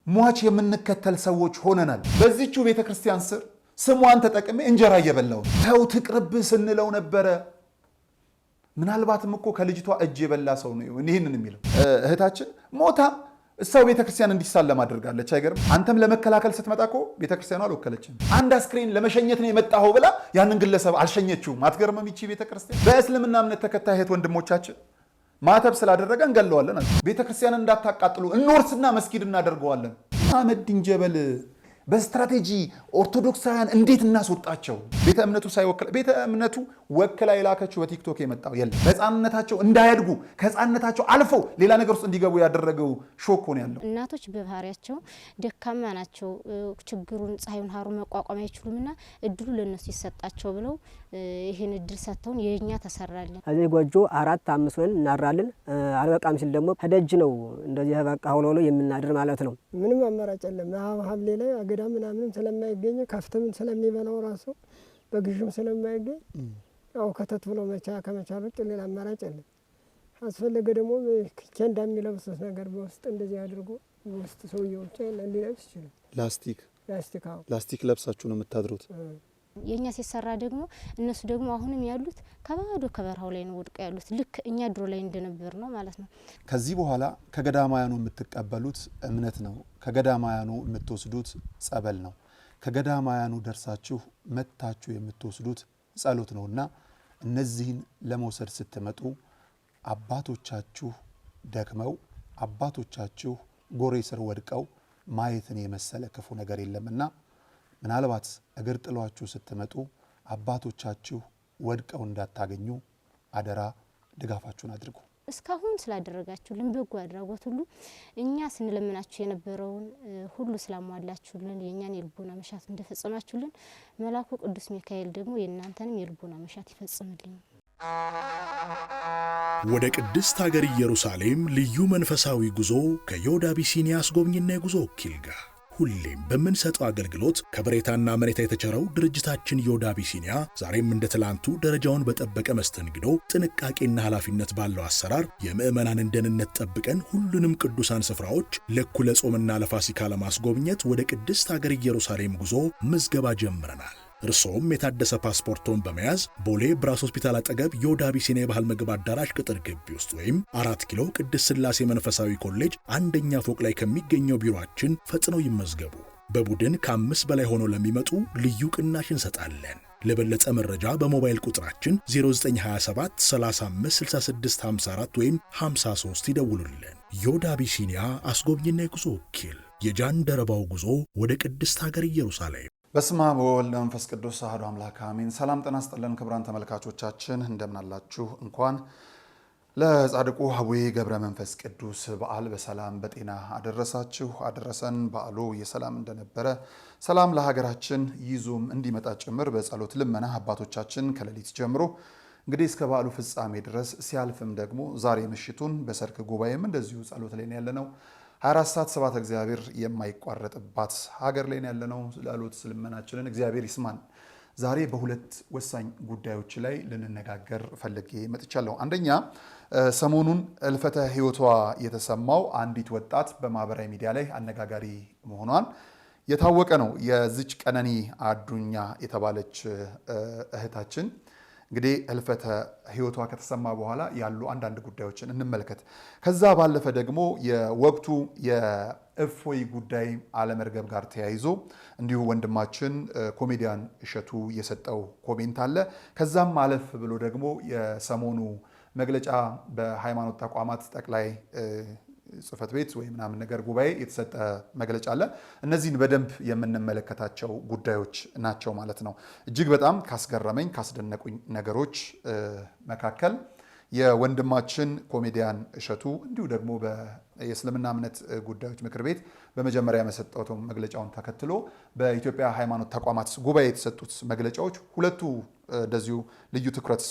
ሟች የምንከተል ሰዎች ሆነናል። በዚህችው ቤተክርስቲያን ስር ስሟን ተጠቅሜ እንጀራ እየበላው ተው ትቅርብ ስንለው ነበረ። ምናልባትም እኮ ከልጅቷ እጅ የበላ ሰው ነው ይሄንን የሚለው። እህታችን ሞታ እሷው ቤተክርስቲያን እንዲሳለም አድርጋለች። አይገርም? አንተም ለመከላከል ስትመጣ እኮ ቤተክርስቲያኗ አልወከለችም። አንድ አስክሬን ለመሸኘት ነው የመጣው ብላ ያንን ግለሰብ አልሸኘችውም። አትገርምም? ይቺ ቤተክርስቲያን በእስልምና እምነት ተከታይ እህት ወንድሞቻችን ማተብ ስላደረገ እንገለዋለን። ቤተክርስቲያን እንዳታቃጥሉ እንወርስና መስጊድ እናደርገዋለን። አህመድ ዲንጀበል በስትራቴጂ ኦርቶዶክሳውያን እንዴት እናስወጣቸው? ቤተ እምነቱ ሳይወክል ቤተ እምነቱ ወክላ የላከችው በቲክቶክ የመጣው የለም። በህፃንነታቸው እንዳያድጉ ከህፃንነታቸው አልፎ ሌላ ነገር ውስጥ እንዲገቡ ያደረገው ሾክ ነው ያለው። እናቶች በባህሪያቸው ደካማ ናቸው። ችግሩን ፀሐዩን ሀሩ መቋቋም አይችሉምና እድሉ ለነሱ ይሰጣቸው ብለው ይሄን እድል ሰጥተውን የኛ ተሰራለን። እዚህ ጎጆ 4 5 ሆነን እናራለን። አልበቃም ሲል ደግሞ ከደጅ ነው እንደዚህ በቃ ሆሎ የምናድር ማለት ነው። ምንም አማራጭ የለም። ሀብሌ ላይ አገዳ ምናምን ስለማይገኝ ከፍተም ስለሚበላው ራሱ በግዥም ስለማይገኝ ያው ከተት ብሎ ከመቻል ውጭ ሌላ አማራጭ የለም። አስፈለገ ደግሞ ኬንዳ የሚለብሱት ነገር በውስጥ እንደዚህ አድርጎ በውስጥ ሰውየው ሊለብስ ይችላል። ላስቲክ ለብሳችሁ ነው የምታድሩት? የኛ ሲሰራ ደግሞ እነሱ ደግሞ አሁንም ያሉት ከባዶ ከበረሃው ላይ ነው ወድቀው ያሉት። ልክ እኛ ድሮ ላይ እንደነበር ነው ማለት ነው። ከዚህ በኋላ ከገዳማያኑ የምትቀበሉት እምነት ነው። ከገዳማያኑ የምትወስዱት ጸበል ነው። ከገዳማያኑ ደርሳችሁ መታችሁ የምትወስዱት ጸሎት ነውና እነዚህን ለመውሰድ ስትመጡ አባቶቻችሁ ደክመው አባቶቻችሁ ጎሬ ስር ወድቀው ማየትን የመሰለ ክፉ ነገር የለምና ምናልባት እግር ጥሏችሁ ስትመጡ አባቶቻችሁ ወድቀው እንዳታገኙ አደራ ድጋፋችሁን አድርጉ። እስካሁን ስላደረጋችሁልን በጎ አድራጎት ሁሉ እኛ ስንለምናችሁ የነበረውን ሁሉ ስላሟላችሁልን የኛን የልቦና መሻት እንደፈጸማችሁልን መልአኩ ቅዱስ ሚካኤል ደግሞ የእናንተንም የልቦና መሻት ይፈጽምልኝ። ወደ ቅድስት ሀገር ኢየሩሳሌም ልዩ መንፈሳዊ ጉዞ ከዮድ አቢሲኒያ አስጎብኝና የጉዞ ወኪል ጋር ሁሌም በምንሰጠው አገልግሎት ከበሬታና መሬታ የተቸረው ድርጅታችን ዮድ አቢሲኒያ ዛሬም እንደ ትላንቱ ደረጃውን በጠበቀ መስተንግዶ ጥንቃቄና ኃላፊነት ባለው አሰራር የምዕመናንን ደህንነት ጠብቀን ሁሉንም ቅዱሳን ስፍራዎች ለእኩለ ጾምና ለፋሲካ ለማስጎብኘት ወደ ቅድስት ሀገር ኢየሩሳሌም ጉዞ ምዝገባ ጀምረናል። እርሶም የታደሰ ፓስፖርቶን በመያዝ ቦሌ ብራስ ሆስፒታል አጠገብ ዮድ አቢሲኒያ የባህል ምግብ አዳራሽ ቅጥር ግቢ ውስጥ ወይም 4 ኪሎ ቅድስት ሥላሴ መንፈሳዊ ኮሌጅ አንደኛ ፎቅ ላይ ከሚገኘው ቢሮአችን ፈጥነው ይመዝገቡ። በቡድን ከ5 በላይ ሆነው ለሚመጡ ልዩ ቅናሽ እንሰጣለን። ለበለጠ መረጃ በሞባይል ቁጥራችን 0927 35 66 54 ወይም 53 ይደውሉልን። ዮድ አቢሲኒያ አስጎብኝና የጉዞ ወኪል። የጃንደረባው ጉዞ ወደ ቅድስት ሀገር ኢየሩሳሌም። በስመ አብ ወወልድ ወመንፈስ ቅዱስ አሐዱ አምላክ አሜን። ሰላም ጤና ይስጥልን ክቡራን ተመልካቾቻችን እንደምን አላችሁ? እንኳን ለጻድቁ አቡነ ገብረ መንፈስ ቅዱስ በዓል በሰላም በጤና አደረሳችሁ አደረሰን። በዓሉ የሰላም እንደነበረ ሰላም ለሀገራችን ይዞም እንዲመጣ ጭምር በጸሎት ልመና አባቶቻችን ከሌሊት ጀምሮ እንግዲህ እስከ በዓሉ ፍጻሜ ድረስ ሲያልፍም ደግሞ ዛሬ ምሽቱን በሰርክ ጉባኤም እንደዚሁ ጸሎት ላይ ያለነው 24 ሰዓት ስብሐተ እግዚአብሔር የማይቋረጥባት ሀገር ላይ ያለነው ላሉት ልመናችንን እግዚአብሔር ይስማን። ዛሬ በሁለት ወሳኝ ጉዳዮች ላይ ልንነጋገር ፈልጌ መጥቻለሁ። አንደኛ ሰሞኑን እልፈተ ሕይወቷ የተሰማው አንዲት ወጣት በማህበራዊ ሚዲያ ላይ አነጋጋሪ መሆኗን የታወቀ ነው። የዚች ቀነኒ አዱኛ የተባለች እህታችን እንግዲህ እልፈተ ሕይወቷ ከተሰማ በኋላ ያሉ አንዳንድ ጉዳዮችን እንመልከት። ከዛ ባለፈ ደግሞ የወቅቱ የእፎይ ጉዳይ አለመርገብ ጋር ተያይዞ እንዲሁ ወንድማችን ኮሜዲያን እሸቱ የሰጠው ኮሜንት አለ። ከዛም አለፍ ብሎ ደግሞ የሰሞኑ መግለጫ በሃይማኖት ተቋማት ጠቅላይ ጽሕፈት ቤት ወይ ምናምን ነገር ጉባኤ የተሰጠ መግለጫ አለ። እነዚህን በደንብ የምንመለከታቸው ጉዳዮች ናቸው ማለት ነው። እጅግ በጣም ካስገረመኝ ካስደነቁኝ ነገሮች መካከል የወንድማችን ኮሜዲያን እሸቱ እንዲሁ ደግሞ የእስልምና እምነት ጉዳዮች ምክር ቤት በመጀመሪያ የሰጠው መግለጫውን ተከትሎ በኢትዮጵያ ሃይማኖት ተቋማት ጉባኤ የተሰጡት መግለጫዎች ሁለቱ እንደዚሁ ልዩ ትኩረት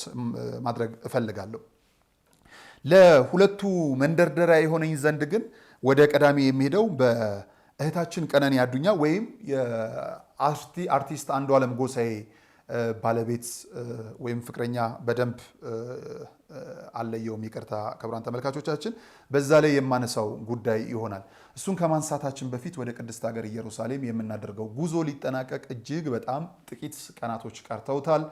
ማድረግ እፈልጋለሁ። ለሁለቱ መንደርደሪያ የሆነኝ ዘንድ ግን ወደ ቀዳሚ የሚሄደው በእህታችን ቀነኒ አዱኛ ወይም የአርቲስት አንዱዓለም ጎሳዬ ባለቤት ወይም ፍቅረኛ በደንብ አለየውም፣ ይቅርታ ክቡራን ተመልካቾቻችን፣ በዛ ላይ የማነሳው ጉዳይ ይሆናል። እሱን ከማንሳታችን በፊት ወደ ቅድስት ሀገር ኢየሩሳሌም የምናደርገው ጉዞ ሊጠናቀቅ እጅግ በጣም ጥቂት ቀናቶች ቀርተውታል።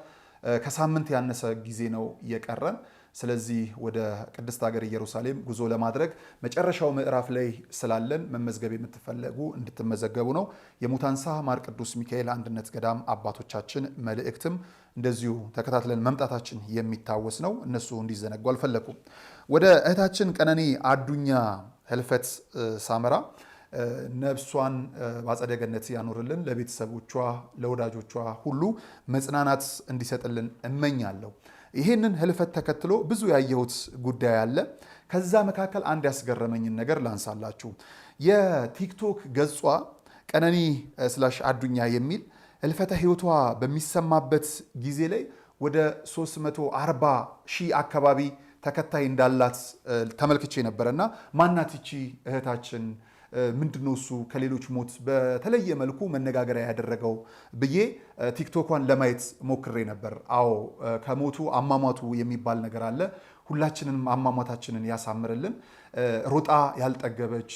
ከሳምንት ያነሰ ጊዜ ነው የቀረን። ስለዚህ ወደ ቅድስት ሀገር ኢየሩሳሌም ጉዞ ለማድረግ መጨረሻው ምዕራፍ ላይ ስላለን መመዝገብ የምትፈልጉ እንድትመዘገቡ ነው። የሙታንሳ ማር ቅዱስ ሚካኤል አንድነት ገዳም አባቶቻችን መልእክትም እንደዚሁ ተከታትለን መምጣታችን የሚታወስ ነው። እነሱ እንዲዘነጉ አልፈለኩም። ወደ እህታችን ቀነኒ አዱኛ ህልፈት ሳመራ ነፍሷን በአጸደ ገነት ያኖርልን፣ ለቤተሰቦቿ ለወዳጆቿ ሁሉ መጽናናት እንዲሰጥልን እመኛለሁ። ይህንን ህልፈት ተከትሎ ብዙ ያየሁት ጉዳይ አለ። ከዛ መካከል አንድ ያስገረመኝን ነገር ላንሳላችሁ። የቲክቶክ ገጿ ቀነኒ /አዱኛ የሚል ህልፈተ ህይወቷ በሚሰማበት ጊዜ ላይ ወደ 340 ሺህ አካባቢ ተከታይ እንዳላት ተመልክቼ ነበረና ማናት ይቺ እህታችን? ምንድነው እሱ ከሌሎች ሞት በተለየ መልኩ መነጋገሪያ ያደረገው ብዬ ቲክቶኳን ለማየት ሞክሬ ነበር። አዎ ከሞቱ አሟሟቱ የሚባል ነገር አለ። ሁላችንም አሟሟታችንን ያሳምርልን። ሮጣ ያልጠገበች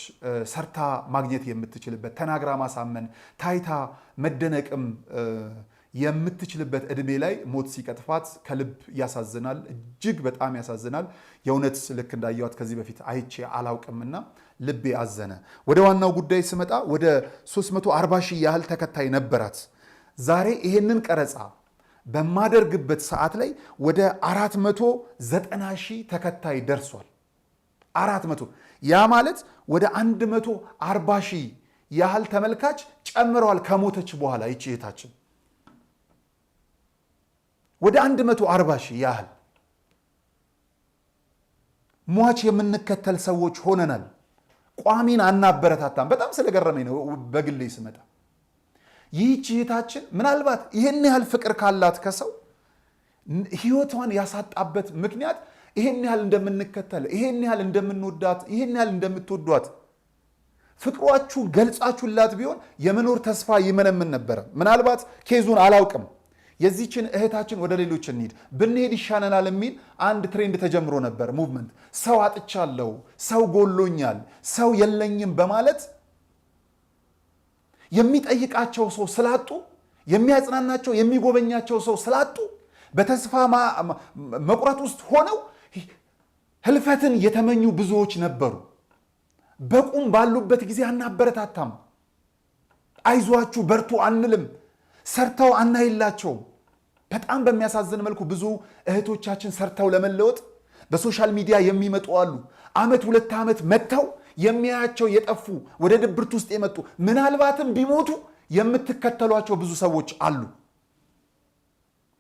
ሰርታ ማግኘት የምትችልበት ተናግራ ማሳመን ታይታ መደነቅም የምትችልበት እድሜ ላይ ሞት ሲቀጥፋት ከልብ ያሳዝናል። እጅግ በጣም ያሳዝናል። የእውነት ልክ እንዳየዋት ከዚህ በፊት አይቼ አላውቅምና ልቤ አዘነ። ወደ ዋናው ጉዳይ ስመጣ ወደ 340 ሺህ ያህል ተከታይ ነበራት። ዛሬ ይሄንን ቀረጻ በማደርግበት ሰዓት ላይ ወደ 490 ሺህ ተከታይ ደርሷል። 400 ያ ማለት ወደ 140 ሺህ ያህል ተመልካች ጨምረዋል። ከሞተች በኋላ ይቺ እህታችን ወደ 140 ሺህ ያህል ሟች የምንከተል ሰዎች ሆነናል። ቋሚን አናበረታታም። በጣም ስለገረመኝ ነው በግሌ ስመጣ። ይህች እህታችን ምናልባት ይህን ያህል ፍቅር ካላት ከሰው ህይወቷን ያሳጣበት ምክንያት ይህን ያህል እንደምንከተል፣ ይህን ያህል እንደምንወዳት፣ ይህን ያህል እንደምትወዷት ፍቅሯችሁ ገልጻችሁላት ቢሆን የመኖር ተስፋ ይመነምን ነበረ። ምናልባት ኬዙን አላውቅም። የዚችን እህታችን ወደ ሌሎች እንሂድ ብንሄድ ይሻለናል የሚል አንድ ትሬንድ ተጀምሮ ነበር። ሙቭመንት ሰው አጥቻለሁ፣ ሰው ጎሎኛል፣ ሰው የለኝም በማለት የሚጠይቃቸው ሰው ስላጡ፣ የሚያጽናናቸው የሚጎበኛቸው ሰው ስላጡ በተስፋ መቁረጥ ውስጥ ሆነው ህልፈትን የተመኙ ብዙዎች ነበሩ። በቁም ባሉበት ጊዜ አናበረታታም፣ አይዟችሁ በርቱ አንልም፣ ሰርተው አናይላቸውም። በጣም በሚያሳዝን መልኩ ብዙ እህቶቻችን ሰርተው ለመለወጥ በሶሻል ሚዲያ የሚመጡ አሉ። ዓመት 2 ዓመት መጥተው የሚያያቸው የጠፉ ወደ ድብርት ውስጥ የመጡ ምናልባትም ቢሞቱ የምትከተሏቸው ብዙ ሰዎች አሉ።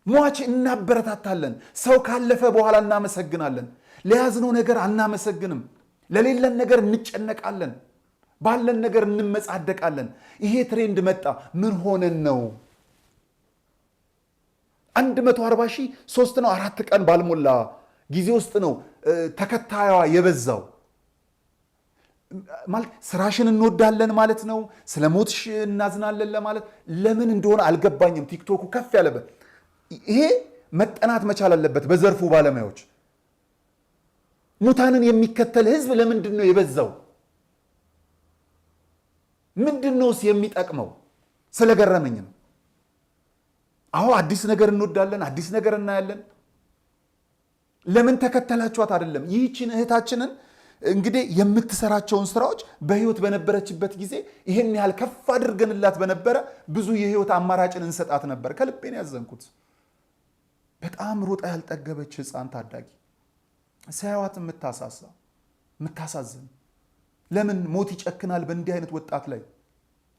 ሟች እናበረታታለን። ሰው ካለፈ በኋላ እናመሰግናለን። ለያዝነው ነገር አናመሰግንም። ለሌለን ነገር እንጨነቃለን። ባለን ነገር እንመጻደቃለን። ይሄ ትሬንድ መጣ። ምን ሆነን ነው? 140 ሺህ 3 ነው 4 ቀን ባልሞላ ጊዜ ውስጥ ነው ተከታዩዋ የበዛው። ማለት ስራሽን እንወዳለን ማለት ነው? ስለ ሞትሽ እናዝናለን ለማለት ለምን እንደሆነ አልገባኝም። ቲክቶኩ ከፍ ያለበት ይሄ መጠናት መቻል አለበት በዘርፉ ባለሙያዎች። ሙታንን የሚከተል ህዝብ ለምንድን ነው የበዛው? ምንድነውስ የሚጠቅመው? ስለገረመኝ ነው። አዎ አዲስ ነገር እንወዳለን፣ አዲስ ነገር እናያለን። ለምን ተከተላችኋት አይደለም። ይህችን እህታችንን እንግዲህ የምትሰራቸውን ስራዎች በህይወት በነበረችበት ጊዜ ይሄን ያህል ከፍ አድርገንላት በነበረ ብዙ የህይወት አማራጭን እንሰጣት ነበር። ከልቤን ያዘንኩት በጣም ሮጣ ያልጠገበች ህፃን ታዳጊ ሳያዋት የምታሳዝን ለምን ሞት ይጨክናል በእንዲህ አይነት ወጣት ላይ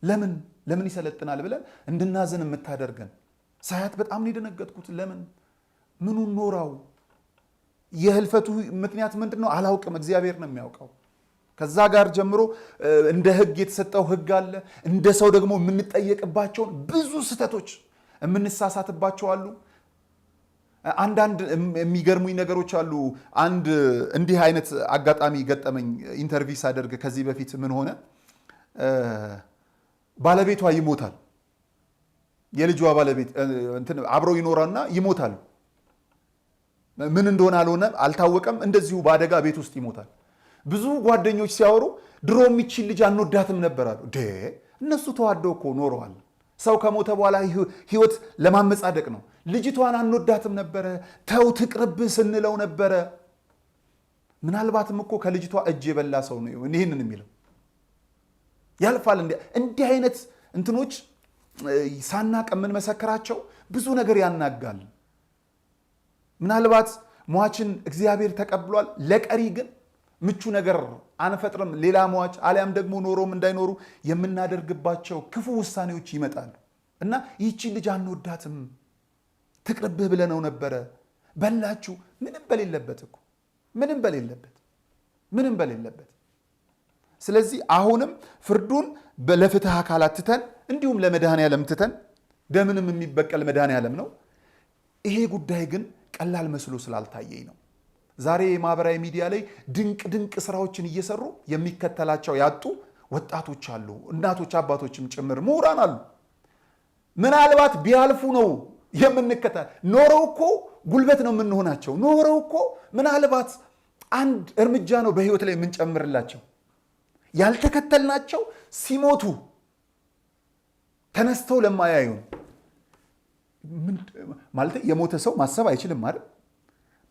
ለምን ይሰለጥናል ብለን እንድናዘን የምታደርገን ሳያት በጣም ነው የደነገጥኩት። ለምን ምኑን ኖራው? የህልፈቱ ምክንያት ምንድነው አላውቅም። እግዚአብሔር ነው የሚያውቀው። ከዛ ጋር ጀምሮ እንደ ህግ የተሰጠው ህግ አለ። እንደ ሰው ደግሞ የምንጠየቅባቸውን ብዙ ስህተቶች የምንሳሳትባቸው አሉ። አንዳንድ የሚገርሙኝ ነገሮች አሉ። አንድ እንዲህ አይነት አጋጣሚ ገጠመኝ። ኢንተርቪው ሳደርግ ከዚህ በፊት ምን ሆነ፣ ባለቤቷ ይሞታል። የልጇ ባለቤት እንትን አብረው ይኖራና ይሞታል። ምን እንደሆነ አልታወቀም። እንደዚሁ በአደጋ ቤት ውስጥ ይሞታል። ብዙ ጓደኞች ሲያወሩ ድሮ የሚችል ልጅ አንወዳትም ነበር አሉ። እነሱ ተዋደው እኮ ኖረዋል። ሰው ከሞተ በኋላ ህይወት ለማመጻደቅ ነው። ልጅቷን አንወዳትም ነበረ፣ ተው ትቅርብ ስንለው ነበረ። ምናልባትም እኮ ከልጅቷ እጅ የበላ ሰው ነው ይህንን የሚለው። ያልፋል። እንዲህ አይነት እንትኖች ሳናቅ የምንመሰክራቸው ብዙ ነገር ያናጋል። ምናልባት ሟችን እግዚአብሔር ተቀብሏል፣ ለቀሪ ግን ምቹ ነገር አንፈጥርም። ሌላ ሟች አሊያም ደግሞ ኖሮም እንዳይኖሩ የምናደርግባቸው ክፉ ውሳኔዎች ይመጣሉ እና ይህቺ ልጅ አንወዳትም ትቅርብህ ብለነው ነበረ። በላችሁ። ምንም በሌለበት እኮ ምንም በሌለበት። ስለዚህ አሁንም ፍርዱን ለፍትህ አካላት ትተን እንዲሁም ለመድኃኔዓለም ትተን ደምንም የሚበቀል መድኃኔዓለም ነው። ይሄ ጉዳይ ግን ቀላል መስሎ ስላልታየኝ ነው። ዛሬ የማህበራዊ ሚዲያ ላይ ድንቅ ስራዎችን እየሰሩ የሚከተላቸው ያጡ ወጣቶች አሉ፣ እናቶች አባቶችም ጭምር ምሁራን አሉ። ምናልባት ቢያልፉ ነው የምንከተል። ኖረው እኮ ጉልበት ነው የምንሆናቸው። ኖረው እኮ ምናልባት አንድ እርምጃ ነው በህይወት ላይ የምንጨምርላቸው። ያልተከተልናቸው ሲሞቱ ተነስተው ለማያዩን ማለት የሞተ ሰው ማሰብ አይችልም አይደል?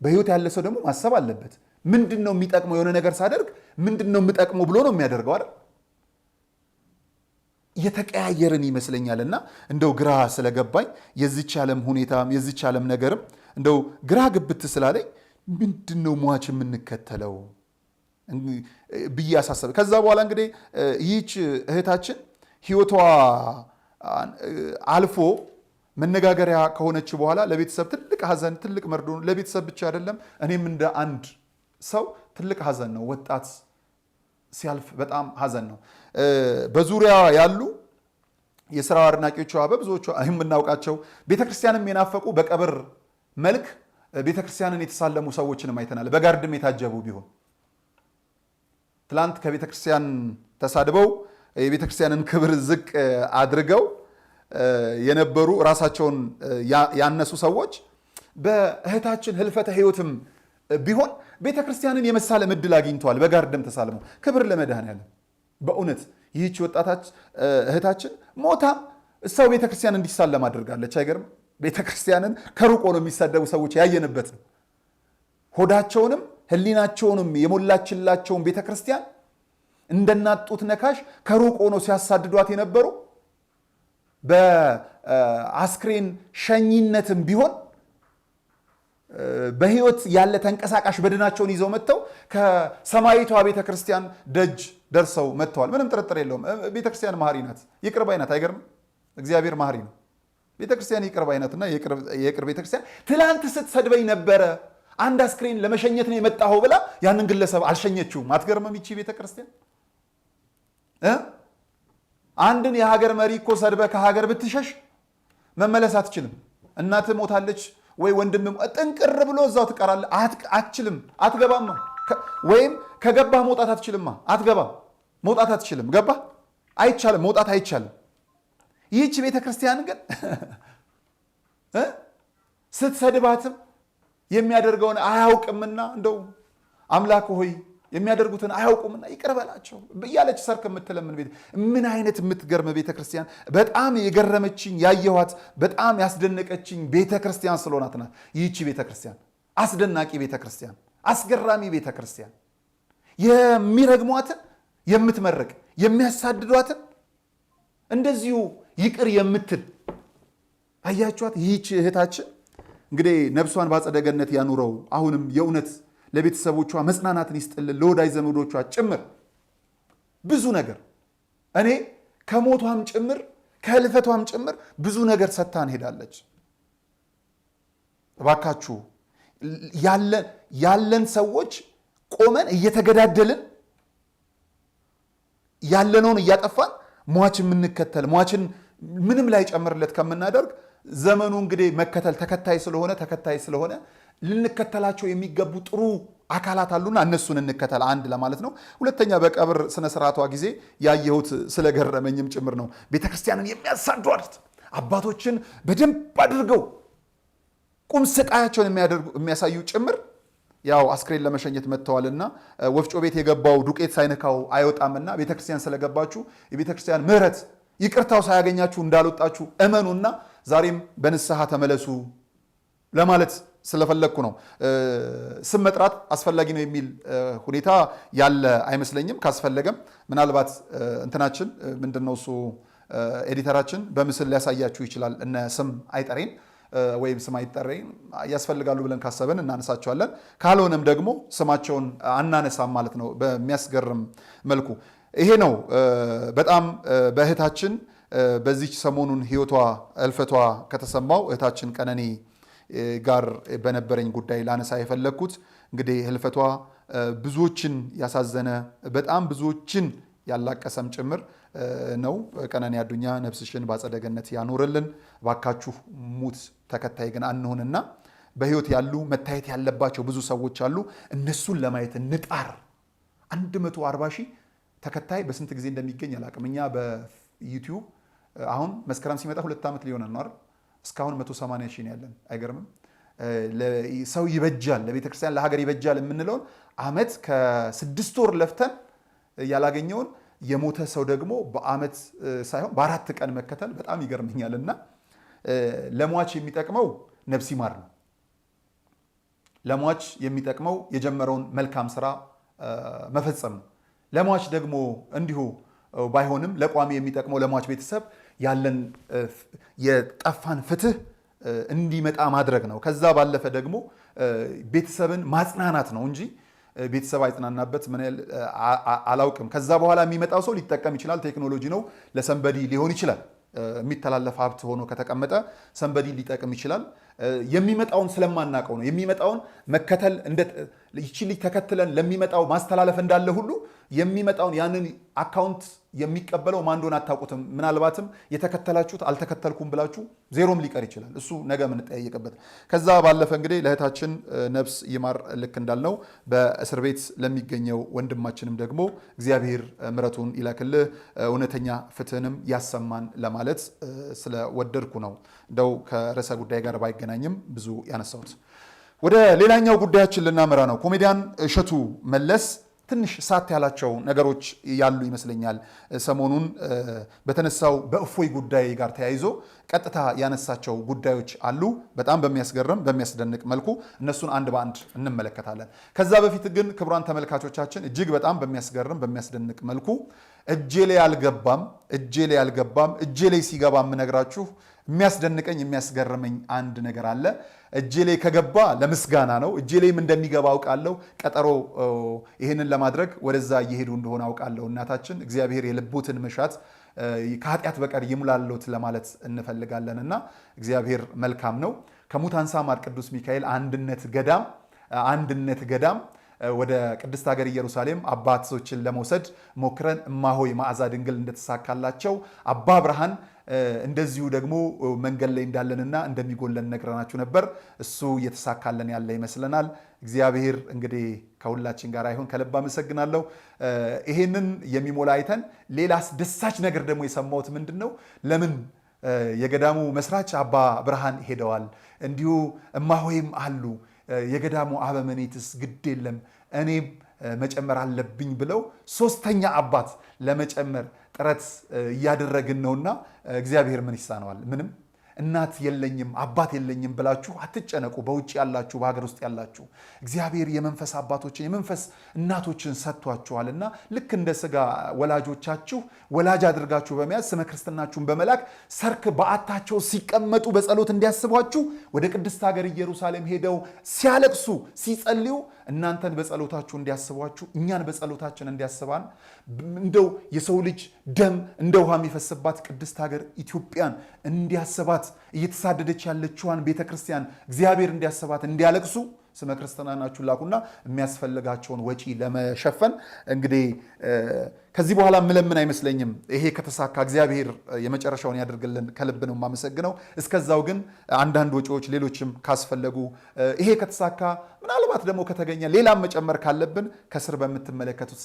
በህይወት ያለ ሰው ደግሞ ማሰብ አለበት። ምንድነው የሚጠቅመው? የሆነ ነገር ሳደርግ ምንድነው የሚጠቅመው ብሎ ነው የሚያደርገው አይደል? የተቀያየርን ይመስለኛልና እንደው ግራ ስለገባኝ የዚች ዓለም ሁኔታም የዚች ዓለም ነገርም እንደው ግራ ግብት ስላለኝ ምንድነው ሟች የምንከተለው ብዬ አሳሰበ። ከዛ በኋላ እንግዲህ ይህች እህታችን ህይወቷ አልፎ መነጋገሪያ ከሆነች በኋላ ለቤተሰብ ትልቅ ሐዘን፣ ትልቅ መርዶ፣ ለቤተሰብ ብቻ አይደለም እኔም እንደ አንድ ሰው ትልቅ ሐዘን ነው። ወጣት ሲያልፍ በጣም ሐዘን ነው። በዙሪያ ያሉ የሥራ አድናቂዎቿ በብዙዎቿ የምናውቃቸው ቤተክርስቲያንም የናፈቁ በቀብር መልክ ቤተክርስቲያንን የተሳለሙ ሰዎችንም አይተናል። በጋርድም የታጀቡ ቢሆን ትላንት ከቤተክርስቲያን ተሳድበው የቤተክርስቲያንን ክብር ዝቅ አድርገው የነበሩ ራሳቸውን ያነሱ ሰዎች በእህታችን ህልፈተ ህይወትም ቢሆን ቤተክርስቲያንን የመሳለም ዕድል አግኝተዋል። በጋርድም ተሳልመው ክብር ለመድኃኔዓለም። በእውነት ይህች ወጣታች እህታችን ሞታም ሰው ቤተክርስቲያን እንዲሳለም አድርጋለች። አይገርም? ቤተክርስቲያንን ከሩቅ ሆነው የሚሳደቡ ሰዎች ያየንበት ነው። ሆዳቸውንም ህሊናቸውንም የሞላችላቸውን ቤተክርስቲያን እንደናጡት ነካሽ ከሩቅ ሆነው ሲያሳድዷት የነበሩ በአስክሬን ሸኝነትም ቢሆን በህይወት ያለ ተንቀሳቃሽ በድናቸውን ይዘው መጥተው ከሰማይቷ ቤተክርስቲያን ደጅ ደርሰው መጥተዋል። ምንም ጥርጥር የለውም። ቤተክርስቲያን መሐሪ ናት፣ ይቅር ባይ ናት። አይገርም? እግዚአብሔር መሐሪ ነው። ቤተክርስቲያን ይቅር ባይ ናትና የቅር ቤተክርስቲያን ትላንት ስትሰድበኝ ነበረ፣ አንድ አስክሬን ለመሸኘት ነው የመጣኸው ብላ ያንን ግለሰብ አልሸኘችውም። አትገርምም? ይቺ ቤተክርስቲያን አንድን የሀገር መሪ እኮ ሰድበ ከሀገር ብትሸሽ መመለስ አትችልም። እናት ሞታለች ወይ ወንድም ጥንቅር ብሎ እዛው ትቀራለህ። አትችልም፣ አትገባም። ወይም ከገባህ መውጣት አትችልማ። አትገባም፣ መውጣት አትችልም። ገባህ? አይቻልም፣ መውጣት አይቻልም። ይህች ቤተክርስቲያን ግን ስትሰድባትም የሚያደርገውን አያውቅምና እንደው አምላክ ሆይ የሚያደርጉትን አያውቁምና ይቅር በላቸው እያለች ሰርክ የምትለምን ቤት ምን አይነት የምትገርም ቤተክርስቲያን። በጣም የገረመችኝ ያየኋት በጣም ያስደነቀችኝ ቤተክርስቲያን ስለሆናት ናት ይህቺ ቤተክርስቲያን። አስደናቂ ቤተክርስቲያን፣ አስገራሚ ቤተክርስቲያን፣ የሚረግሟትን የምትመርቅ፣ የሚያሳድዷትን እንደዚሁ ይቅር የምትል አያችኋት። ይህች እህታችን እንግዲህ ነፍሷን በአጸደ ገነት ያኑረው። አሁንም የእውነት ለቤተሰቦቿ መጽናናትን ይስጥልን፣ ለወዳጅ ዘመዶቿ ጭምር ብዙ ነገር እኔ ከሞቷም ጭምር ከህልፈቷም ጭምር ብዙ ነገር ሰጥታን ሄዳለች። እባካችሁ ያለን ሰዎች ቆመን እየተገዳደልን ያለነውን እያጠፋን ሟች የምንከተል ሟችን ምንም ላይ ጨምርለት ከምናደርግ ዘመኑ እንግዲህ መከተል ተከታይ ስለሆነ ልንከተላቸው የሚገቡ ጥሩ አካላት አሉና እነሱን እንከተል። አንድ ለማለት ነው። ሁለተኛ በቀብር ስነ ስርዓቷ ጊዜ ያየሁት ስለገረመኝም ጭምር ነው። ቤተክርስቲያንን የሚያሳዷት አባቶችን በደንብ አድርገው ቁም ስቃያቸውን የሚያሳዩ ጭምር ያው አስክሬን ለመሸኘት መጥተዋልና ወፍጮ ቤት የገባው ዱቄት ሳይነካው አይወጣምና ቤተክርስቲያን ስለገባችሁ የቤተክርስቲያን ምሕረት ይቅርታው ሳያገኛችሁ እንዳልወጣችሁ እመኑና ዛሬም በንስሐ ተመለሱ ለማለት ስለፈለኩ ነው። ስም መጥራት አስፈላጊ ነው የሚል ሁኔታ ያለ አይመስለኝም። ካስፈለገም ምናልባት እንትናችን ምንድነው እሱ ኤዲተራችን በምስል ሊያሳያችሁ ይችላል። እነ ስም አይጠሬን ወይም ስም አይጠሬን ያስፈልጋሉ ብለን ካሰብን እናነሳቸዋለን። ካልሆነም ደግሞ ስማቸውን አናነሳም ማለት ነው በሚያስገርም መልኩ። ይሄ ነው በጣም በእህታችን በዚህ ሰሞኑን ህይወቷ እልፈቷ ከተሰማው እህታችን ቀነኒ ጋር በነበረኝ ጉዳይ ላነሳ የፈለኩት። እንግዲህ ህልፈቷ ብዙዎችን ያሳዘነ በጣም ብዙዎችን ያላቀሰም ጭምር ነው። ቀነኒ አዱኛ ነፍስሽን በአጸደ ገነት ያኖርልን። ባካችሁ ሙት ተከታይ ግን አንሆንና በህይወት ያሉ መታየት ያለባቸው ብዙ ሰዎች አሉ። እነሱን ለማየት እንጣር። 140 ሺህ ተከታይ በስንት ጊዜ እንደሚገኝ አላቅም። እኛ በዩቲዩብ አሁን መስከረም ሲመጣ 2 ዓመት ሊሆን ነው አይደል? እስካሁን 180 ሺህ ነው ያለን። አይገርምም? ሰው ይበጃል፣ ለቤተክርስቲያን ለሀገር ይበጃል የምንለውን ዓመት ከ6 ወር ለፍተን ያላገኘውን የሞተ ሰው ደግሞ በዓመት ሳይሆን በ4 ቀን መከተል በጣም ይገርመኛልና ለሟች የሚጠቅመው ነፍስ ይማር ነው። ለሟች የሚጠቅመው የጀመረውን መልካም ስራ መፈጸም ነው። ለሟች ደግሞ እንዲሁ ባይሆንም ለቋሚ የሚጠቅመው ለሟች ቤተሰብ ያለን የጠፋን ፍትህ እንዲመጣ ማድረግ ነው። ከዛ ባለፈ ደግሞ ቤተሰብን ማጽናናት ነው እንጂ ቤተሰብ አይጽናናበት ምን አላውቅም። ከዛ በኋላ የሚመጣው ሰው ሊጠቀም ይችላል። ቴክኖሎጂ ነው፣ ለሰንበዲ ሊሆን ይችላል። የሚተላለፍ ሀብት ሆኖ ከተቀመጠ ሰንበዲ ሊጠቅም ይችላል። የሚመጣውን ስለማናቀው ነው። የሚመጣውን መከተል ይቺ ልጅ ተከትለን ለሚመጣው ማስተላለፍ እንዳለ ሁሉ የሚመጣውን ያንን አካውንት የሚቀበለው ማን እንደሆነ አታውቁትም። ምናልባትም የተከተላችሁት አልተከተልኩም ብላችሁ ዜሮም ሊቀር ይችላል። እሱ ነገ የምንጠያየቅበት። ከዛ ባለፈ እንግዲህ ለእህታችን ነፍስ ይማር ልክ እንዳልነው በእስር ቤት ለሚገኘው ወንድማችንም ደግሞ እግዚአብሔር ምሕረቱን ይላክልህ እውነተኛ ፍትህንም ያሰማን ለማለት ስለወደድኩ ነው። እንደው ከርዕሰ ጉዳይ ጋር ባይገናኝም ብዙ ያነሳሁት። ወደ ሌላኛው ጉዳያችን ልናመራ ነው። ኮሜዲያን እሸቱ መለስ ትንሽ ሳት ያላቸው ነገሮች ያሉ ይመስለኛል። ሰሞኑን በተነሳው በእፎይ ጉዳይ ጋር ተያይዞ ቀጥታ ያነሳቸው ጉዳዮች አሉ። በጣም በሚያስገርም በሚያስደንቅ መልኩ እነሱን አንድ በአንድ እንመለከታለን። ከዛ በፊት ግን ክቡራን ተመልካቾቻችን እጅግ በጣም በሚያስገርም በሚያስደንቅ መልኩ እጄ ላይ አልገባም እጄ ላይ ሲገባ የምነግራችሁ የሚያስደንቀኝ የሚያስገርመኝ አንድ ነገር አለ። እጄ ላይ ከገባ ለምስጋና ነው። እጄ ላይም እንደሚገባ አውቃለሁ። ቀጠሮ ይህንን ለማድረግ ወደዛ እየሄዱ እንደሆነ አውቃለሁ። እናታችን እግዚአብሔር የልቦትን መሻት ከኃጢአት በቀር ይሙላሎት ለማለት እንፈልጋለንና እግዚአብሔር መልካም ነው። ከሙታንሳ ማር ቅዱስ ሚካኤል አንድነት ገዳም ወደ ቅድስት ሀገር ኢየሩሳሌም አባቶችን ለመውሰድ ሞክረን እማሆይ መዓዛ ድንግል እንደተሳካላቸው አባ ብርሃን እንደዚሁ ደግሞ መንገድ ላይ እንዳለንና እንደሚጎለን ነግረናችሁ ነበር። እሱ እየተሳካለን ያለ ይመስለናል። እግዚአብሔር እንግዲህ ከሁላችን ጋር ይሁን። ከልብ አመሰግናለሁ። ይሄንን የሚሞላ አይተን ሌላ አስደሳች ነገር ደግሞ የሰማሁት ምንድን ነው? ለምን የገዳሙ መስራች አባ ብርሃን ሄደዋል፣ እንዲሁ እማሆይም አሉ፣ የገዳሙ አበመኔትስ ግድ የለም እኔም መጨመር አለብኝ ብለው 3ኛ አባት ለመጨመር ጥረት እያደረግን ነውና እግዚአብሔር ምን ይሳነዋል? ምንም። እናት የለኝም አባት የለኝም ብላችሁ አትጨነቁ። በውጭ ያላችሁ በሀገር ውስጥ ያላችሁ እግዚአብሔር የመንፈስ አባቶችን የመንፈስ እናቶችን ሰጥቷችኋልና ልክ እንደ ስጋ ወላጆቻችሁ ወላጅ አድርጋችሁ በመያዝ ስመ ክርስትናችሁን በመላክ ሰርክ በዓታቸው ሲቀመጡ በጸሎት እንዲያስቧችሁ ወደ ቅድስት ሀገር ኢየሩሳሌም ሄደው ሲያለቅሱ ሲጸልዩ እናንተን በጸሎታችሁ እንዲያስቧችሁ እኛን በጸሎታችን እንዲያስባን እንደው የሰው ልጅ ደም እንደ ውሃ የሚፈስባት ቅድስት ሀገር ኢትዮጵያን እንዲያስባት እየተሳደደች ያለችዋን ቤተክርስቲያን እግዚአብሔር እንዲያስባት እንዲያለቅሱ ስመ ክርስትናናችሁን ላኩና የሚያስፈልጋቸውን ወጪ ለመሸፈን እንግዲህ ከዚህ በኋላ ምለምን አይመስለኝም። ይሄ ከተሳካ እግዚአብሔር የመጨረሻውን ያደርግልን። ከልብ ነው የማመሰግነው። እስከዛው ግን አንዳንድ ወጪዎች ሌሎችም ካስፈለጉ ይሄ ከተሳካ ምናልባት ደግሞ ከተገኘ ሌላም መጨመር ካለብን ከስር በምትመለከቱት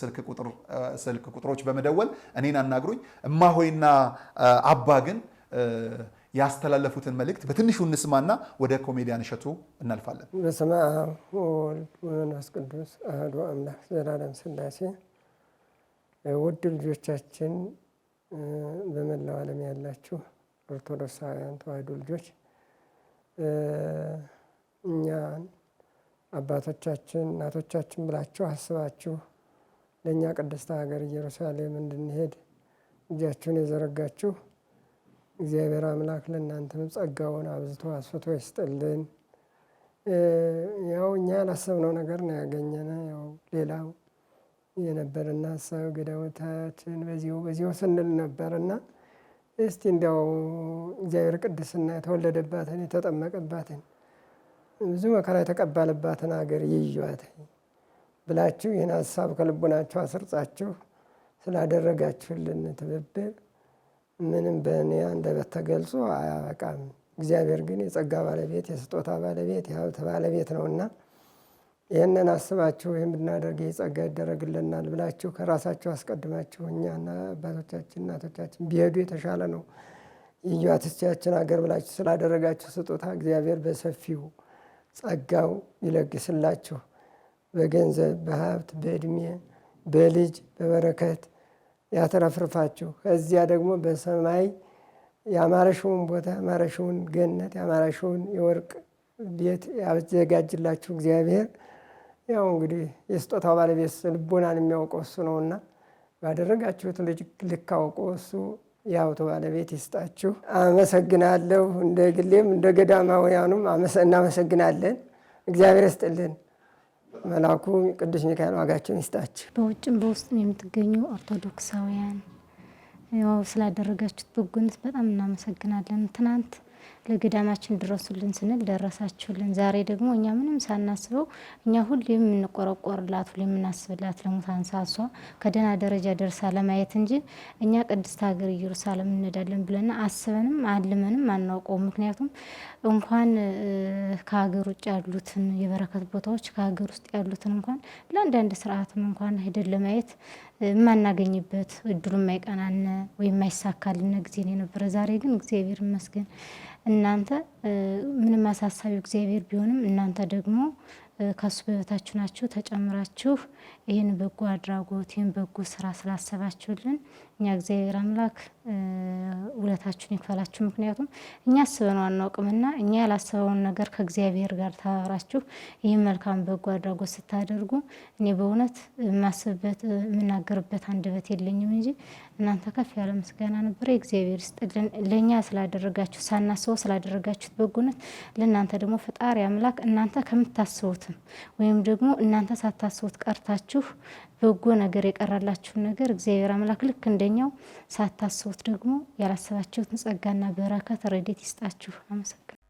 ስልክ ቁጥሮች በመደወል እኔን አናግሩኝ። እማሆይና አባ ግን ያስተላለፉትን መልእክት በትንሹ እንስማና ወደ ኮሜዲያን እሸቱ እናልፋለን። በስመ አብ ወወልድ ወመንፈስ ቅዱስ አሐዱ አምላክ ዘላለም ሥላሴ። ውድ ልጆቻችን፣ በመላው ዓለም ያላችሁ ኦርቶዶክሳውያን ተዋሕዶ ልጆች እኛን አባቶቻችን እናቶቻችን ብላችሁ አስባችሁ ለእኛ ቅድስት ሀገር ኢየሩሳሌም እንድንሄድ እጃችሁን የዘረጋችሁ እግዚአብሔር አምላክ ለእናንተም ጸጋውን አብዝቶ አስፍቶ ይስጥልን። ያው እኛ ያላሰብነው ነገር ነው ያገኘነ። ያው ሌላው የነበረና ሀሳብ ገዳሞታችን በዚሁ ስንል ነበርና እስቲ እንዲያው እግዚአብሔር ቅድስና የተወለደባትን የተጠመቀባትን ብዙ መከራ የተቀባለባትን ሀገር ይዩዋት ብላችሁ ይህን ሀሳብ ከልቡናችሁ አስርጻችሁ ስላደረጋችሁልን ትብብር ምንም በእኔ አንደበት ተገልጾ አያበቃም። እግዚአብሔር ግን የጸጋ ባለቤት የስጦታ ባለቤት የሀብት ባለቤት ነውና ይህንን አስባችሁ ይህን ብናደርግ ጸጋ ይደረግልናል ብላችሁ ከራሳችሁ አስቀድማችሁ እኛና አባቶቻችን እናቶቻችን ቢሄዱ የተሻለ ነው ይዩዋትቻችን ሀገር ብላችሁ ስላደረጋችሁ ስጦታ እግዚአብሔር በሰፊው ጸጋው ይለግስላችሁ። በገንዘብ በሀብት በእድሜ በልጅ በበረከት ያተረፍርፋችሁ። ከዚያ ደግሞ በሰማይ ያማረሽውን ቦታ ያማረሽውን ገነት ያማረሽውን የወርቅ ቤት ያዘጋጅላችሁ እግዚአብሔር። ያው እንግዲህ የስጦታው ባለቤት ልቦናን የሚያውቀው እሱ ነውና ባደረጋችሁት ልክ አውቆ እሱ የሀብቱ ባለቤት ይስጣችሁ። አመሰግናለሁ። እንደ ግሌም እንደ ገዳማውያኑም እናመሰግናለን። እግዚአብሔር ይስጥልን። መልአኩ ቅዱስ ሚካኤል ዋጋቸውን ይስጣችሁ። በውጭም በውስጥም የምትገኙ ኦርቶዶክሳውያን ያው ስላደረጋችሁት በጎነት በጣም እናመሰግናለን። ትናንት ለገዳማችን ድረሱልን ስንል ደረሳችሁልን። ዛሬ ደግሞ እኛ ምንም ሳናስበው እኛ ሁሌም የምንቆረቆርላት ሁሌም የምናስብላት ለሙታን ሳሷ ከደህና ደረጃ ደርሳ ለማየት እንጂ እኛ ቅድስት ሀገር ኢየሩሳሌም እንሄዳለን ብለን አስበንም አልመንም አናውቀው። ምክንያቱም እንኳን ከሀገር ውጭ ያሉትን የበረከት ቦታዎች ከሀገር ውስጥ ያሉትን እንኳን ለአንዳንድ ስርዓትም እንኳን ሄደን ለማየት የማናገኝበት እድሉ የማይቀናን ወይም የማይሳካልን ጊዜ የነበረ። ዛሬ ግን እግዚአብሔር ይመስገን እናንተ ምንም አሳሳቢው እግዚአብሔር ቢሆንም እናንተ ደግሞ ከሱ በበታችሁ ናችሁ ተጨምራችሁ ይህን በጎ አድራጎት ይህን በጎ ስራ ስላሰባችሁልን እኛ እግዚአብሔር አምላክ ውለታችሁን ይክፈላችሁ። ምክንያቱም እኛ አስበነው አናውቅምና እኛ ያላሰበውን ነገር ከእግዚአብሔር ጋር ተባብራችሁ ይህን መልካም በጎ አድራጎት ስታደርጉ እኔ በእውነት የማስብበት የምናገርበት አንደበት የለኝም እንጂ እናንተ ከፍ ያለ ምስጋና ነበር። እግዚአብሔር ይስጥልን ለእኛ ስላደረጋችሁ ሳናስበው ስላደረጋችሁት በጎነት። ለእናንተ ደግሞ ፈጣሪ አምላክ እናንተ ከምታስቡትም ወይም ደግሞ እናንተ ሳታስቡት ቀርታችሁ በጎ ነገር የቀራላችሁን ነገር እግዚአብሔር አምላክ ልክ እንደኛው ሳታስቡት ደግሞ ያላሰባችሁትን ጸጋና በረከት ረድኤት ይስጣችሁ። አመሰግናለሁ።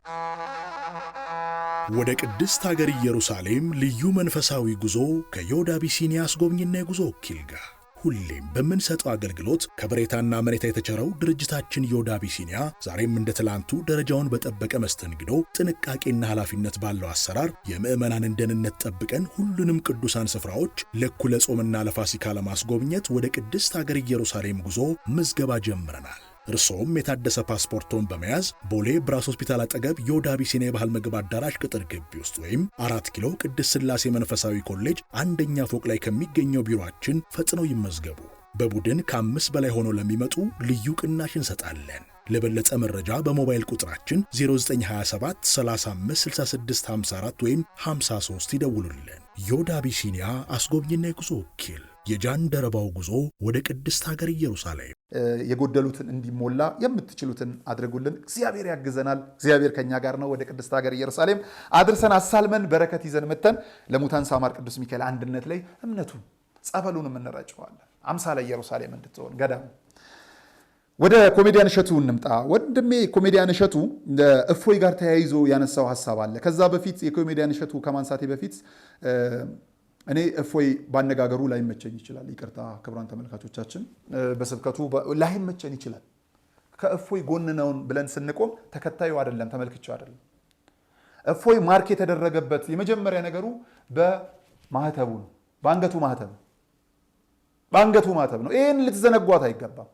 ወደ ቅድስት ሀገር ኢየሩሳሌም ልዩ መንፈሳዊ ጉዞ ከዮድ አቢሲኒያ አስጎብኝና የጉዞ ወኪል ጋር ሁሌም በምንሰጠው አገልግሎት ከበሬታና መሬታ የተቸረው ድርጅታችን ዮድ አቢሲኒያ ዛሬም እንደ ትላንቱ ደረጃውን በጠበቀ መስተንግዶ፣ ጥንቃቄና ኃላፊነት ባለው አሰራር የምዕመናንን ደህንነት ጠብቀን ሁሉንም ቅዱሳን ስፍራዎች ለእኩለ ጾምና ለፋሲካ ለማስጎብኘት ወደ ቅድስት ሀገር ኢየሩሳሌም ጉዞ ምዝገባ ጀምረናል። እርሶም የታደሰ ፓስፖርቶን በመያዝ ቦሌ ብራስ ሆስፒታል አጠገብ ዮድ አቢሲኒያ የባህል ምግብ አዳራሽ ቅጥር ግቢ ውስጥ ወይም 4 ኪሎ ቅድስት ሥላሴ መንፈሳዊ ኮሌጅ አንደኛ ፎቅ ላይ ከሚገኘው ቢሮአችን ፈጥነው ይመዝገቡ። በቡድን ከ5 በላይ ሆነው ለሚመጡ ልዩ ቅናሽ እንሰጣለን። ለበለጠ መረጃ በሞባይል ቁጥራችን 0927 35 66 54 ወይም 53 ይደውሉልን። ዮድ አቢሲኒያ አስጎብኝና የጉዞ ወኪል። የጃንደረባው ጉዞ ወደ ቅድስት ሀገር ኢየሩሳሌም። የጎደሉትን እንዲሞላ የምትችሉትን አድርጉልን። እግዚአብሔር ያግዘናል። እግዚአብሔር ከኛ ጋር ነው። ወደ ቅድስት ሀገር ኢየሩሳሌም አድርሰን አሳልመን በረከት ይዘን መተን ለሙታን ሳማር ቅዱስ ሚካኤል አንድነት ላይ እምነቱን ጸበሉን እንረጨዋለን። አምሳለ ኢየሩሳሌም እንድትሆን ገዳም። ወደ ኮሜዲያን እሸቱ እንምጣ። ወንድሜ ኮሜዲያን እሸቱ እፎይ ጋር ተያይዞ ያነሳው ሀሳብ አለ። ከዛ በፊት የኮሜዲያን እሸቱ ከማንሳቴ በፊት እኔ እፎይ ባነጋገሩ ላይመቸኝ ይችላል። ይቅርታ ክቡራን ተመልካቾቻችን፣ በስብከቱ ላይመቸን ይችላል። ከእፎይ ጎን ነውን ብለን ስንቆም ተከታዩ አይደለም ተመልክቼው አይደለም። እፎይ ማርክ የተደረገበት የመጀመሪያ ነገሩ በማህተቡ ነው። በአንገቱ ማህተብ ነው። ይህን ልትዘነጓት አይገባም።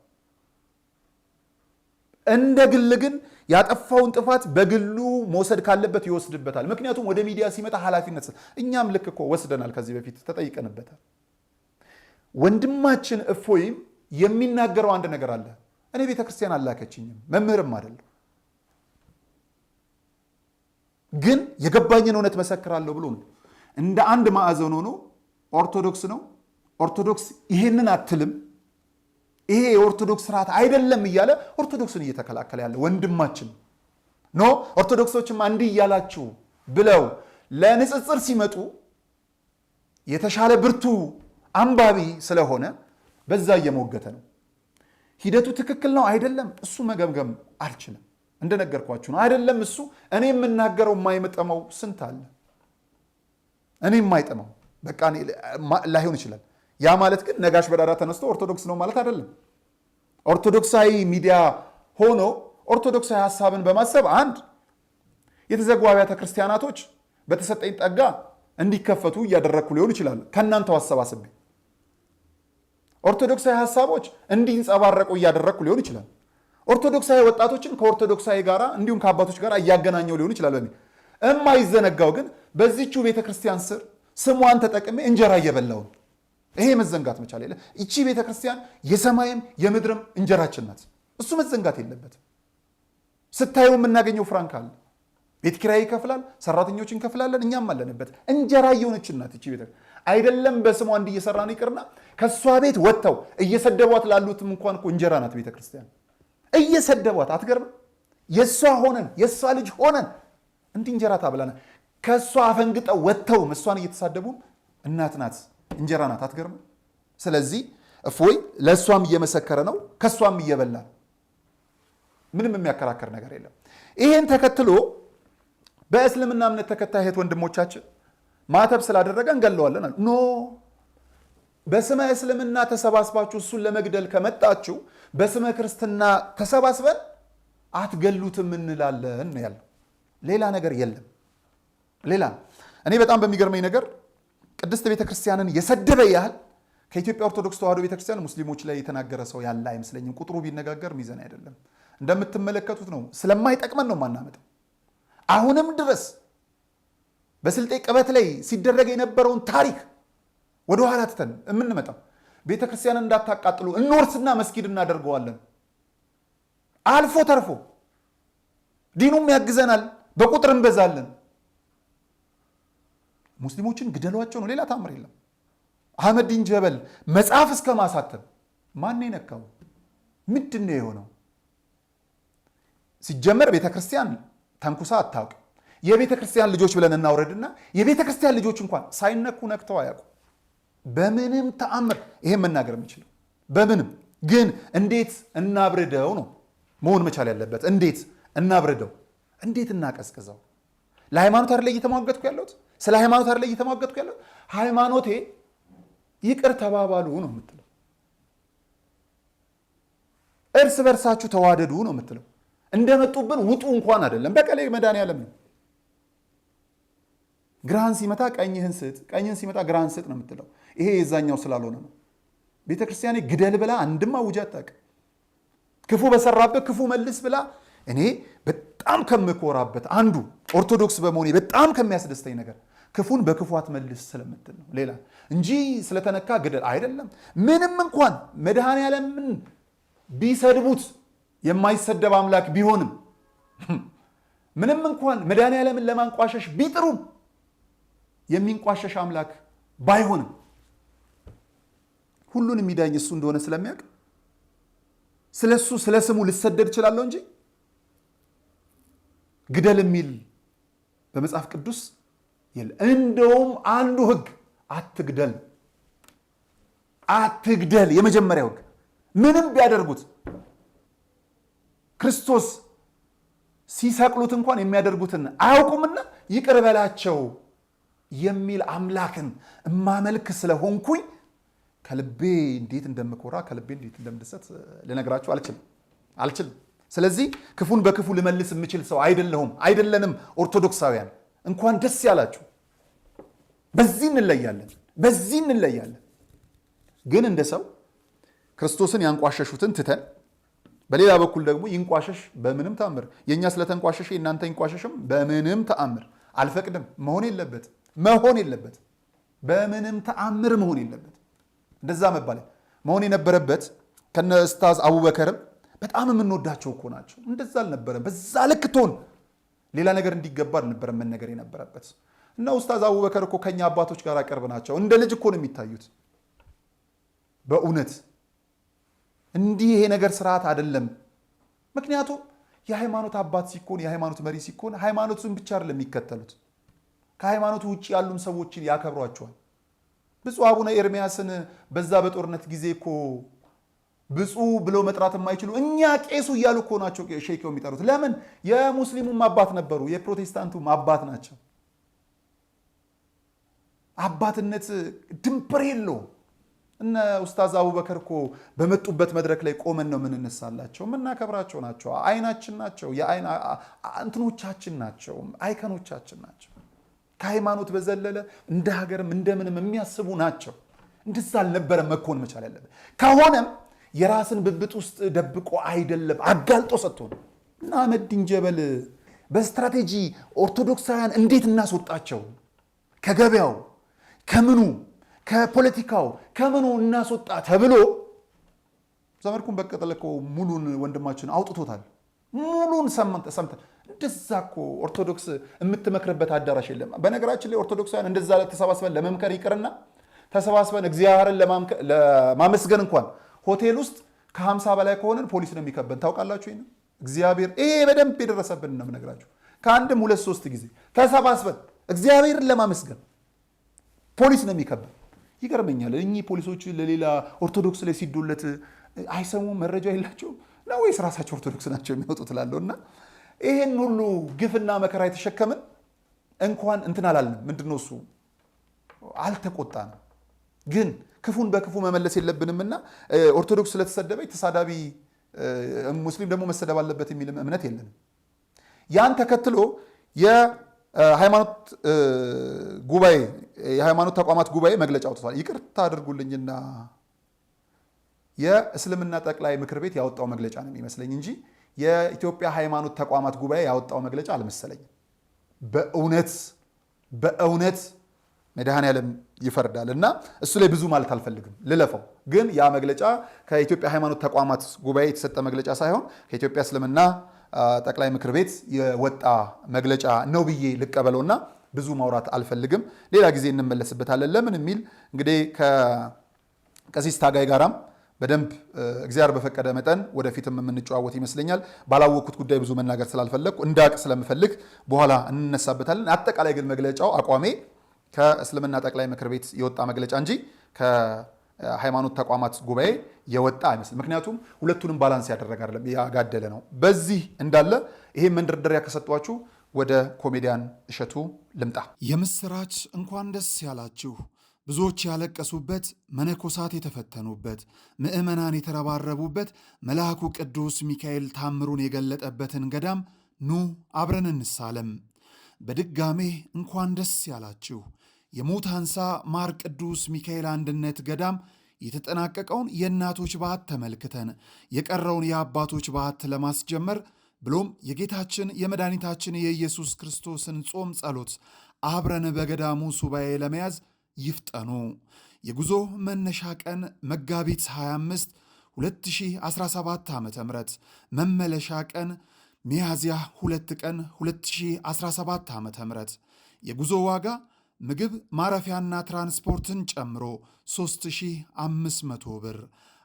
እንደ ግል ግን ያጠፋውን ጥፋት በግሉ መውሰድ ካለበት ይወስድበታል። ምክንያቱም ወደ ሚዲያ ሲመጣ ኃላፊነት እኛም ልክ እኮ ወስደናል፣ ከዚህ በፊት ተጠይቀንበታል። ወንድማችን እፎይም የሚናገረው አንድ ነገር አለ። እኔ ቤተክርስቲያን አላከችኝም መምህርም አይደለም፣ ግን የገባኝን እውነት መሰክራለሁ ብሎ ነው። እንደ አንድ ማዕዘን ሆኖ ኦርቶዶክስ ነው፣ ኦርቶዶክስ ይሄንን አትልም፣ ይሄ የኦርቶዶክስ ስርዓት አይደለም እያለ ኦርቶዶክስን እየተከላከለ ያለ ወንድማችን ኖ ኦርቶዶክሶችም እንዲህ እያላችሁ ብለው ለንጽጽር ሲመጡ የተሻለ ብርቱ አንባቢ ስለሆነ በዛ እየሞገተ ነው። ሂደቱ ትክክል ነው አይደለም፣ እሱ መገምገም አልችልም። እንደነገርኳችሁ ነው። አይደለም እሱ እኔ የምናገረው የማይመጠመው ስንት አለ። እኔ የማይጠመው በቃ ላይሆን ይችላል። ያ ማለት ግን ነጋሽ በዳዳ ተነስቶ ኦርቶዶክስ ነው ማለት አይደለም። ኦርቶዶክሳዊ ሚዲያ ሆኖ ኦርቶዶክሳዊ ሐሳብን በማሰብ አንድ የተዘጉ አብያተ ክርስቲያናቶች በተሰጠኝ ጠጋ እንዲከፈቱ እያደረግኩ ሊሆን ይችላል። ከእናንተው አሰባስቤ ኦርቶዶክሳዊ ሐሳቦች እንዲንጸባረቁ እያደረግኩ ሊሆን ይችላል። ኦርቶዶክሳዊ ወጣቶችን ከኦርቶዶክሳዊ ጋር እንዲሁም ከአባቶች ጋር እያገናኘው ሊሆን ይችላል። እማይዘነጋው ግን በዚህቹ ቤተክርስቲያን ስር ስሟን ተጠቅሜ እንጀራ እየበላው ነው። ይሄ መዘንጋት መቻል የለ። እቺ ቤተክርስቲያን የሰማይም የምድርም እንጀራችን ናት። እሱ መዘንጋት የለበትም። ስታየው የምናገኘው ፍራንክ አለ፣ ቤት ኪራይ ይከፍላል፣ ሰራተኞች እንከፍላለን፣ እኛም አለንበት። እንጀራ እየሆነችን ናት እቺ ቤተ አይደለም በስሟ እንዲህ እየሰራን ይቅርና ከሷ ቤት ወጥተው እየሰደቧት ላሉትም እንኳን እኮ እንጀራ ናት ቤተክርስቲያን። እየሰደቧት አትገርም? የሷ ሆነን የሷ ልጅ ሆነን እንዲህ እንጀራ ታብላና ከሷ አፈንግጠው ወጥተው እሷን እየተሳደቡ እናት ናት እንጀራ ናት። አትገርም? ስለዚህ እፎይ ለእሷም እየመሰከረ ነው፣ ከሷም እየበላ ምንም የሚያከራከር ነገር የለም። ይሄን ተከትሎ በእስልምና እምነት ተከታይ እህት ወንድሞቻችን ማተብ ስላደረገ እንገለዋለን አሉ። ኖ በስመ እስልምና ተሰባስባችሁ እሱን ለመግደል ከመጣችሁ በስመ ክርስትና ተሰባስበን አትገሉትም እንላለን ያለው። ሌላ ነገር የለም። ሌላ እኔ በጣም በሚገርመኝ ነገር ቅድስት ቤተክርስቲያንን የሰደበ ያህል ከኢትዮጵያ ኦርቶዶክስ ተዋሕዶ ቤተክርስቲያን ሙስሊሞች ላይ የተናገረ ሰው ያለ አይመስለኝም። ቁጥሩ ቢነጋገር ሚዛን አይደለም። እንደምትመለከቱት ነው። ስለማይጠቅመን ነው ማናመጠው። አሁንም ድረስ በስልጤ ቅበት ላይ ሲደረግ የነበረውን ታሪክ ወደ ኋላ ትተን የምንመጣው ቤተክርስቲያንን እንዳታቃጥሉ እንወርስና መስጊድ እናደርገዋለን። አልፎ ተርፎ ዲኑም ያግዘናል፣ በቁጥር እንበዛለን። ሙስሊሞችን ግደሏቸው ነው፣ ሌላ ታምር የለም። አህመዲን ጀበል መጽሐፍ እስከ ማሳተም ማን የነካው? ምንድን ነው የሆነው? ሲጀመር ቤተክርስቲያን ተንኩሳ አታውቅ። የቤተክርስቲያን ልጆች ብለን እናውረድና የቤተክርስቲያን ልጆች እንኳን ሳይነኩ ነክተው አያውቁ። በምንም ተአምር ይሄን መናገር የምችለው በምንም ግን እንዴት እናብርደው ነው መሆን መቻል ያለበት። እንዴት እናብርደው፣ እንዴት እናቀዝቅዘው። ለሃይማኖት አይደል እየተሟገትኩ ያለሁት? ስለ ሃይማኖት አይደል እየተሟገትኩ ያለሁት? ሃይማኖቴ ይቅር ተባባሉ ነው የምትለው። እርስ በርሳችሁ ተዋደዱ ነው የምትለው። እንደመጡብን ውጡ እንኳን አይደለም። በቀሌ መድኃኒዓለም ነው። ግራህን ሲመታ ቀኝህን ስጥ፣ ቀኝህን ሲመታ ግራህን ስጥ ነው የምትለው። ይሄ የዛኛው ስላልሆነ ነው። ቤተክርስቲያኔ ግደል ብላ አንድም አውጃ አታውቅም። ክፉ በሰራበት ክፉ መልስ ብላ እኔ በጣም ከምኮራበት አንዱ ኦርቶዶክስ በመሆኔ በጣም ከሚያስደስተኝ ነገር ክፉን በክፉ አትመልስ ስለምትል ነው። ሌላ እንጂ ስለተነካ ግደል አይደለም። ምንም እንኳን መድኃኒዓለምን ቢሰድቡት የማይሰደብ አምላክ ቢሆንም ምንም እንኳን መድኃኒዓለምን ለማንቋሸሽ ቢጥሩም የሚንቋሸሽ አምላክ ባይሆንም ሁሉን የሚዳኝ እሱ እንደሆነ ስለሚያውቅ ስለሱ ስለ ስሙ ልሰደድ እችላለሁ እንጂ ግደል የሚል በመጽሐፍ ቅዱስ የለም። እንደውም አንዱ ሕግ አትግደል፣ አትግደል የመጀመሪያው ሕግ። ምንም ቢያደርጉት ክርስቶስ ሲሰቅሉት እንኳን የሚያደርጉትን አያውቁምና ይቅር በላቸው የሚል አምላክን እማመልክ ስለሆንኩኝ ከልቤ እንዴት እንደምኮራ ከልቤ እንዴት እንደምደሰት ልነግራችሁ አልችልም። ስለዚህ ክፉን በክፉ ልመልስ የምችል ሰው አይደለንም። ኦርቶዶክሳውያን እንኳን ደስ ያላችሁ። በዚህ እንለያለን። ግን እንደ ሰው ክርስቶስን ያንቋሸሹትን ትተን በሌላ በኩል ደግሞ ይንቋሸሽ በምንም ተአምር የኛ ስለተንቋሸሽ እናንተ ይንቋሸሽም በምንም ተአምር አልፈቅድም። መሆን የለበት በምንም ተአምር መሆን የለበት። እንደዛ መሆን የነበረበት ከነ ኡስታዝ አቡበከርም በጣም የምንወዳቸው እኮ ናቸው። እንደዛ አልነበረም። በዛ ልክ ቶን ሌላ ነገር እንዲገባ አልነበረም መነገር የነበረበት። እና ኡስታዝ አቡበከር እኮ ከኛ አባቶች ጋር ቅርብ ናቸው። እንደ ልጅ እኮ ነው የሚታዩት። በእውነት እንዲህ ይሄ ነገር ስርዓት አይደለም። ምክንያቱም የሃይማኖት አባት ሲኮን የሃይማኖት መሪ ሲኮን ሃይማኖቱን ብቻ አይደለም የሚከተሉት፣ ከሃይማኖቱ ውጪ ያሉም ሰዎችን ያከብሯቸዋል። ብፁዕ አቡነ ኤርሚያስን በዛ በጦርነት ጊዜ እኮ ብፁዕ ብለው መጥራት የማይችሉ እኛ ቄሱ እያሉ እኮ ናቸው ሼክ የሚጠሩት። ለምን? የሙስሊሙም አባት ነበሩ፣ የፕሮቴስታንቱም አባት ናቸው። አባትነት ድንበር የለውም። እነ ኡስታዝ አቡበከር እኮ በመጡበት መድረክ ላይ ቆመን ነው የምንነሳላቸው። የምናከብራቸው ናቸው። አይናችን ናቸው። የአይን እንትኖቻችን ናቸው። አይከኖቻችን ናቸው። ከሃይማኖት በዘለለ እንደ ሀገርም እንደምንም የሚያስቡ ናቸው። እንደዛ አልነበረም መኮን መቻል ያለበት። ከሆነም የራስን ብብት ውስጥ ደብቆ አይደለም አጋልጦ ሰጥቶ ነው። እና አህመዲን ጀበል በስትራቴጂ ኦርቶዶክሳውያን እንዴት እናስወጣቸው ከገበያው ከምኑ ከፖለቲካው ከምኑ እናስወጣ ተብሎ ዘመድኩን በቀጠለኮ ሙሉን ወንድማችን አውጥቶታል። ሙሉን ሰምተን እንደዛ እኮ ኦርቶዶክስ የምትመክርበት አዳራሽ የለም። በነገራችን ላይ ኦርቶዶክሳውያን እንደዛ ተሰባስበን ለመምከር ይቅርና ተሰባስበን እግዚአብሔርን ለማመስገን እንኳን ሆቴል ውስጥ ከ50 በላይ ከሆነን ፖሊስ ነው የሚከበን። ታውቃላችሁ? ይሄን እግዚአብሔር ይሄ በደንብ የደረሰብን ነው የምነግራችሁ። ከአንድም 2-3 ጊዜ ተሰባስበን እግዚአብሔርን ለማመስገን ፖሊስ ነው የሚከበን። ይገርመኛል። እኚህ ፖሊሶች ለሌላ ኦርቶዶክስ ላይ ሲዶለት አይሰሙም? መረጃ የላቸውም ነው ወይስ ራሳቸው ኦርቶዶክስ ናቸው የሚወጡት እላለሁ። እና ይሄን ሁሉ ግፍና መከራ የተሸከምን እንኳን እንትን አላልንም። ምንድነው እሱ አልተቆጣንም። ግን ክፉን በክፉ መመለስ የለብንምና ኦርቶዶክስ ስለተሰደበች ተሳዳቢ ሙስሊም ደግሞ መሰደብ አለበት የሚል እምነት የለንም። ያን ተከትሎ የሃይማኖት ጉባኤ የሃይማኖት ተቋማት ጉባኤ መግለጫ አውጥቷል። ይቅርታ አድርጉልኝና የእስልምና ጠቅላይ ምክር ቤት ያወጣው መግለጫ ነው የሚመስለኝ እንጂ የኢትዮጵያ ሃይማኖት ተቋማት ጉባኤ ያወጣው መግለጫ አልመሰለኝም። በእውነት መድኃኔዓለም ይፈርዳል እና እሱ ላይ ብዙ ማለት አልፈልግም፣ ልለፈው። ግን ያ መግለጫ ከኢትዮጵያ ሃይማኖት ተቋማት ጉባኤ የተሰጠ መግለጫ ሳይሆን ከኢትዮጵያ እስልምና ጠቅላይ ምክር ቤት የወጣ መግለጫ ነው ብዬ ልቀበለውና ብዙ ማውራት አልፈልግም። ሌላ ጊዜ እንመለስበታለን። ለምን የሚል እንግዲህ ከቀሲስ ታጋይ ጋራም በደንብ እግዚአብሔር በፈቀደ መጠን ወደፊትም የምንጨዋወት ይመስለኛል። ባላወቅኩት ጉዳይ ብዙ መናገር ስላልፈለግኩ እንዳቅ ስለምፈልግ በኋላ እንነሳበታለን። አጠቃላይ ግን መግለጫው አቋሜ ከእስልምና ጠቅላይ ምክር ቤት የወጣ መግለጫ እንጂ ከሃይማኖት ተቋማት ጉባኤ የወጣ አይመስልም። ምክንያቱም ሁለቱንም ባላንስ ያደረገ አይደለም፣ ያጋደለ ነው። በዚህ እንዳለ ይሄ መንደርደሪያ ከሰጧችሁ ወደ ኮሜዲያን እሸቱ ልምጣ። የምስራች እንኳን ደስ ያላችሁ። ብዙዎች ያለቀሱበት፣ መነኮሳት የተፈተኑበት፣ ምዕመናን የተረባረቡበት፣ መልአኩ ቅዱስ ሚካኤል ታምሩን የገለጠበትን ገዳም ኑ አብረን እንሳለም። በድጋሜ እንኳን ደስ ያላችሁ። የሙታንሳ ማር ቅዱስ ሚካኤል አንድነት ገዳም የተጠናቀቀውን የእናቶች በዓት ተመልክተን የቀረውን የአባቶች በዓት ለማስጀመር ብሎም የጌታችን የመድኃኒታችን የኢየሱስ ክርስቶስን ጾም ጸሎት አብረን በገዳሙ ሱባኤ ለመያዝ ይፍጠኑ። የጉዞ መነሻ ቀን መጋቢት 25 2017 ዓ.ም፣ መመለሻ ቀን ሚያዝያ 2 ቀን 2017 ዓ.ም። የጉዞ ዋጋ ምግብ ማረፊያና ትራንስፖርትን ጨምሮ 3500 ብር።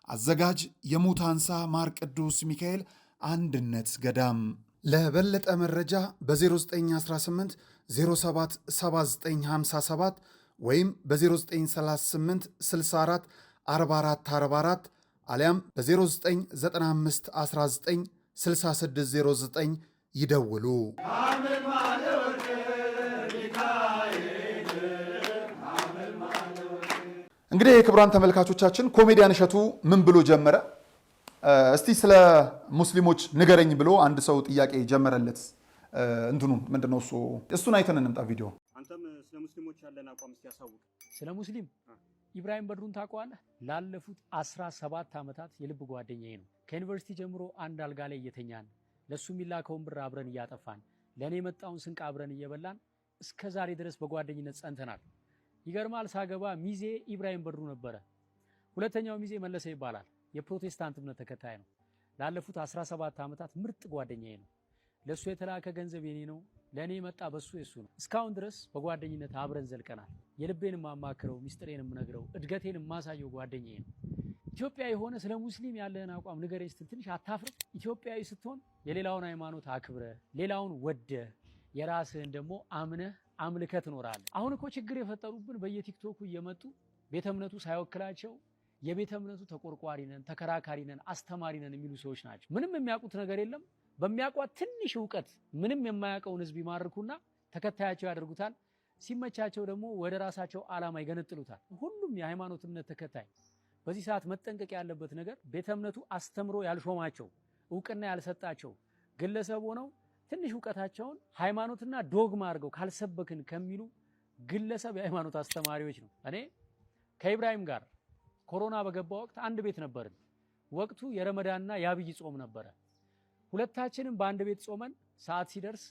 አዘጋጅ የሙታንሳ ማር ቅዱስ ሚካኤል አንድነት ገዳም። ለበለጠ መረጃ በ0918 07 7957 ወይም በ0938 64 44 44 አሊያም በ0995 19 6609 ይደውሉ። እንግዲህ የክቡራን ተመልካቾቻችን ኮሜዲያን እሸቱ ምን ብሎ ጀመረ? እስቲ ስለ ሙስሊሞች ንገረኝ ብሎ አንድ ሰው ጥያቄ ጀመረለት። እንትኑ ምንድነው እሱን አይተን እንምጣ ቪዲዮ። አንተም ስለ ሙስሊሞች ያለን አቋም እስቲ ያሳውቅ። ስለ ሙስሊም ኢብራሂም በድሩን ታውቀዋለህ? ላለፉት 17 ዓመታት የልብ ጓደኛዬ ነው። ከዩኒቨርሲቲ ጀምሮ አንድ አልጋ ላይ እየተኛን ለሱ የሚላከውን ብር አብረን እያጠፋን ለኔ የመጣውን ስንቅ አብረን እየበላን እስከ ዛሬ ድረስ በጓደኝነት ጸንተናል። ይገርማል። ሳገባ ሚዜ ኢብራሂም በድሩ ነበረ። ሁለተኛው ሚዜ መለሰ ይባላል። የፕሮቴስታንት እምነት ተከታይ ነው። ላለፉት 17 ዓመታት ምርጥ ጓደኛዬ ነው። ለሱ የተላከ ገንዘብ የኔ ነው፣ ለኔ የመጣ በሱ የሱ ነው። እስካሁን ድረስ በጓደኝነት አብረን ዘልቀናል። የልቤን ማማክረው፣ ሚስጥሬን የምነግረው፣ እድገቴን ማሳየው ጓደኛዬ ነው። ኢትዮጵያዊ ሆነ ስለ ሙስሊም ያለህን አቋም ንገረኝ ስትል ትንሽ አታፍርም? ኢትዮጵያዊ ስትሆን የሌላውን ሃይማኖት አክብረህ ሌላውን ወደህ የራስህን ደግሞ አምነህ አምልከህ ትኖራለህ። አሁን እኮ ችግር የፈጠሩብን በየቲክቶኩ እየመጡ ቤተ እምነቱ ሳይወክላቸው የቤተ እምነቱ ተቆርቋሪ ነን፣ ተከራካሪ ነን፣ አስተማሪ ነን የሚሉ ሰዎች ናቸው። ምንም የሚያውቁት ነገር የለም። በሚያውቋት ትንሽ እውቀት ምንም የማያውቀውን ህዝብ ይማርኩና ተከታያቸው ያደርጉታል። ሲመቻቸው ደግሞ ወደ ራሳቸው ዓላማ ይገነጥሉታል። ሁሉም የሃይማኖት እምነት ተከታይ በዚህ ሰዓት መጠንቀቅ ያለበት ነገር ቤተ እምነቱ አስተምሮ ያልሾማቸው እውቅና ያልሰጣቸው ግለሰብ ሆነው ትንሽ እውቀታቸውን ሃይማኖትና ዶግማ አድርገው ካልሰበክን ከሚሉ ግለሰብ የሃይማኖት አስተማሪዎች ነው። እኔ ከኢብራሂም ጋር ኮሮና በገባ ወቅት አንድ ቤት ነበርን። ወቅቱ የረመዳንና የአብይ ጾም ነበረ። ሁለታችንም በአንድ ቤት ጾመን ሰዓት ሲደርስ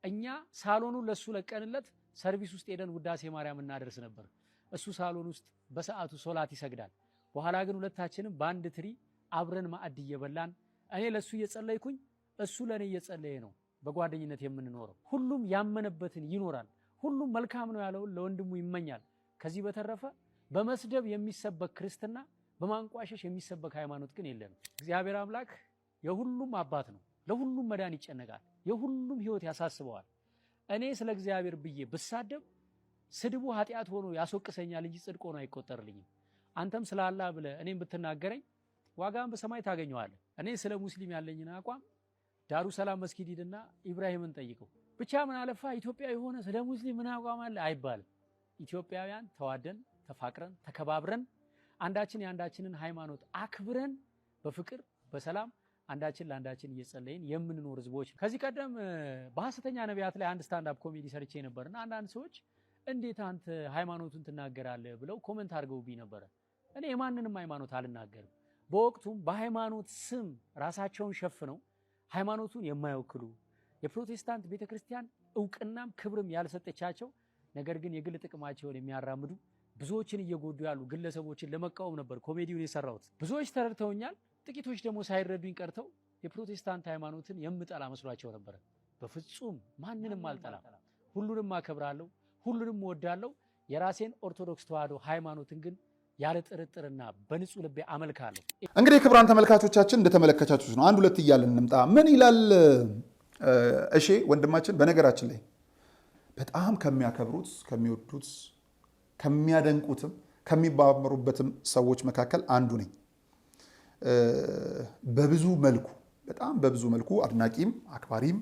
እኛ ሳሎኑን ለሱ ለቀንለት ሰርቪስ ውስጥ ሄደን ውዳሴ ማርያም እናደርስ ነበር። እሱ ሳሎን ውስጥ በሰዓቱ ሶላት ይሰግዳል። በኋላ ግን ሁለታችንም በአንድ ትሪ አብረን ማዕድ እየበላን እኔ ለሱ እየጸለይኩኝ እሱ ለኔ እየጸለየ ነው በጓደኝነት የምንኖረው። ሁሉም ያመነበትን ይኖራል። ሁሉም መልካም ነው ያለውን ለወንድሙ ይመኛል። ከዚህ በተረፈ በመስደብ የሚሰበክ ክርስትና፣ በማንቋሸሽ የሚሰበክ ሃይማኖት ግን የለንም። እግዚአብሔር አምላክ የሁሉም አባት ነው። ለሁሉም መዳን ይጨነቃል። የሁሉም ህይወት ያሳስበዋል። እኔ ስለ እግዚአብሔር ብዬ ብሳደብ ስድቡ ኃጢአት ሆኖ ያስወቅሰኛል እንጂ ጽድቅ ሆኖ አይቆጠርልኝም። አንተም ስለ አላህ ብለህ እኔም ብትናገረኝ ዋጋን በሰማይ ታገኘዋለህ። እኔ ስለ ሙስሊም ያለኝን አቋም ዳሩ ሰላም መስጊድ ሂድና ኢብራሂምን ጠይቀው። ብቻ ምን አለፋ ኢትዮጵያዊ ሆነ ስለ ሙስሊም ምን አቋም አለ አይባልም። ኢትዮጵያውያን ተዋደን ተፋቅረን ተከባብረን አንዳችን የአንዳችንን ሃይማኖት አክብረን በፍቅር በሰላም አንዳችን ለአንዳችን እየጸለይን የምንኖር ህዝቦች። ከዚህ ቀደም በሐሰተኛ ነቢያት ላይ አንድ ስታንዳፕ ኮሜዲ ሰርቼ ነበርና አንዳንድ ሰዎች እንዴት አንተ ሃይማኖቱን ትናገራለህ ብለው ኮሜንት አድርገውብኝ ነበር። እኔ የማንንም ሃይማኖት አልናገርም። በወቅቱም በሃይማኖት ስም ራሳቸውን ሸፍነው ሃይማኖቱን የማይወክሉ የፕሮቴስታንት ቤተክርስቲያን እውቅናም ክብርም ያልሰጠቻቸው ነገር ግን የግል ጥቅማቸውን የሚያራምዱ ብዙዎችን እየጎዱ ያሉ ግለሰቦችን ለመቃወም ነበር ኮሜዲውን የሰራሁት። ብዙዎች ተረድተውኛል። ጥቂቶች ደግሞ ሳይረዱኝ ቀርተው የፕሮቴስታንት ሃይማኖትን የምጠላ መስሏቸው ነበር። በፍጹም ማንንም አልጠላም። ሁሉንም አከብራለሁ፣ ሁሉንም እወዳለሁ። የራሴን ኦርቶዶክስ ተዋህዶ ሃይማኖትን ግን ያለ ጥርጥርና በንጹህ ልቤ አመልካለሁ። እንግዲህ ክቡራን ተመልካቾቻችን እንደተመለከታችሁት ነው። አንድ ሁለት እያልን እንምጣ። ምን ይላል እሺ ወንድማችን? በነገራችን ላይ በጣም ከሚያከብሩት ከሚወዱት ከሚያደንቁትም ከሚባበሩበትም ሰዎች መካከል አንዱ ነኝ። በብዙ መልኩ በጣም በብዙ መልኩ አድናቂም አክባሪም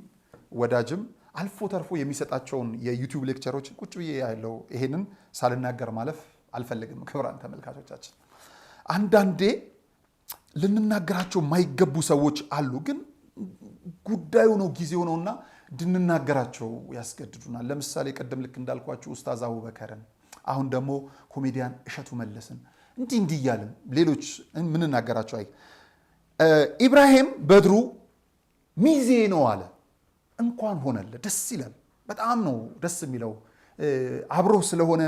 ወዳጅም አልፎ ተርፎ የሚሰጣቸውን የዩቲዩብ ሌክቸሮችን ቁጭ ብዬ ያለው ይሄንን ሳልናገር ማለፍ አልፈልግም። ክቡራን ተመልካቾቻችን አንዳንዴ ልንናገራቸው የማይገቡ ሰዎች አሉ፣ ግን ጉዳዩ ነው ጊዜው ነውና እንድንናገራቸው ያስገድዱናል። ለምሳሌ ቀደም ልክ እንዳልኳችሁ ኡስታዝ አቡበከርን፣ አሁን ደግሞ ኮሜዲያን እሸቱ መለስን እንዲህ እያልን ሌሎች ምንናገራቸው አይ ኢብራሂም በድሩ ሚዜ ነው አለ። እንኳን ሆነለ፣ ደስ ይላል። በጣም ነው ደስ የሚለው። አብሮ ስለሆነ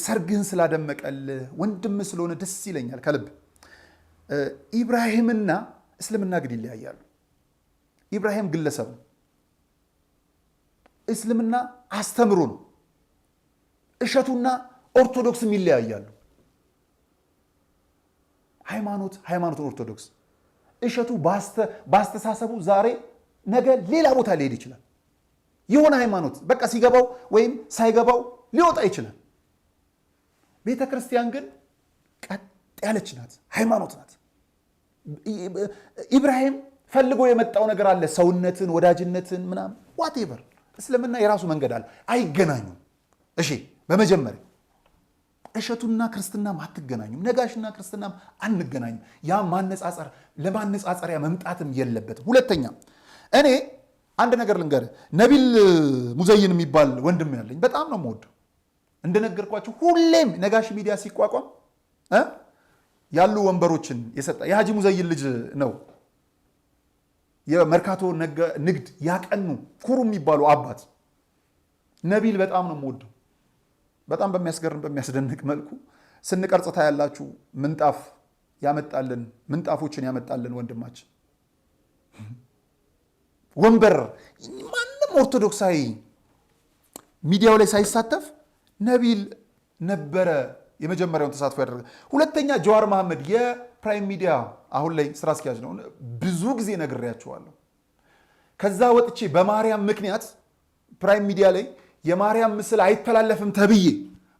ሰርግህን ስላደመቀል ወንድም ስለሆነ ደስ ይለኛል ከልብ። ኢብራሂምና እስልምና ግን ይለያያሉ። ኢብራሂም ግለሰብ ነው፣ እስልምና አስተምሮ ነው። እሸቱና ኦርቶዶክስም ይለያያሉ። ሃይማኖት ኦርቶዶክስ፣ እሸቱ ባስተሳሰቡ ዛሬ ነገ ሌላ ቦታ ሊሄድ ይችላል። የሆነ ሃይማኖት በቃ ሲገባው ወይም ሳይገባው ሊወጣ ይችላል። ቤተ ክርስቲያን ግን ቀጥ ያለች ናት፣ ሃይማኖት ናት። ኢብራሂም ፈልጎ የመጣው ነገር አለ፣ ሰውነትን፣ ወዳጅነትን ምናምን ዋቴቨር። እስልምና የራሱ መንገድ አለ፣ አይገናኙም። እሺ በመጀመሪያ እሸቱና ክርስትናም አትገናኙም፣ ነጋሽና ክርስትናም አንገናኙም። ያ ለማነጻጸሪያ መምጣትም የለበትም። ሁለተኛ እኔ አንድ ነገር ልንገርህ፣ ነቢል ሙዘይን የሚባል ወንድም ያለኝ በጣም ነው የምወደው። እንደነገርኳቸው ሁሌም ነጋሽ ሚዲያ ሲቋቋም ያሉ ወንበሮችን የሰጠ የሀጂ ሙዘይን ልጅ ነው። የመርካቶ ንግድ ያቀኑ ኩሩ የሚባሉ አባት ነቢል በጣም ነው የምወደው። በጣም በሚያስገርም በሚያስደንቅ መልኩ ስንቀርጽ ታያላችሁ። ምንጣፎችን ያመጣልን ወንድማችን ወንበር ማንም ኦርቶዶክሳዊ ሚዲያው ላይ ሳይሳተፍ ነቢል ነበረ የመጀመሪያውን ተሳትፎ ያደረገ። ሁለተኛ ጀዋር መሐመድ የፕራይም ሚዲያ አሁን ላይ ስራ አስኪያጅ ነው። ብዙ ጊዜ ነግሬያቸዋለሁ። ከዛ ወጥቼ በማርያም ምክንያት ፕራይም ሚዲያ ላይ የማርያም ምስል አይተላለፍም ተብዬ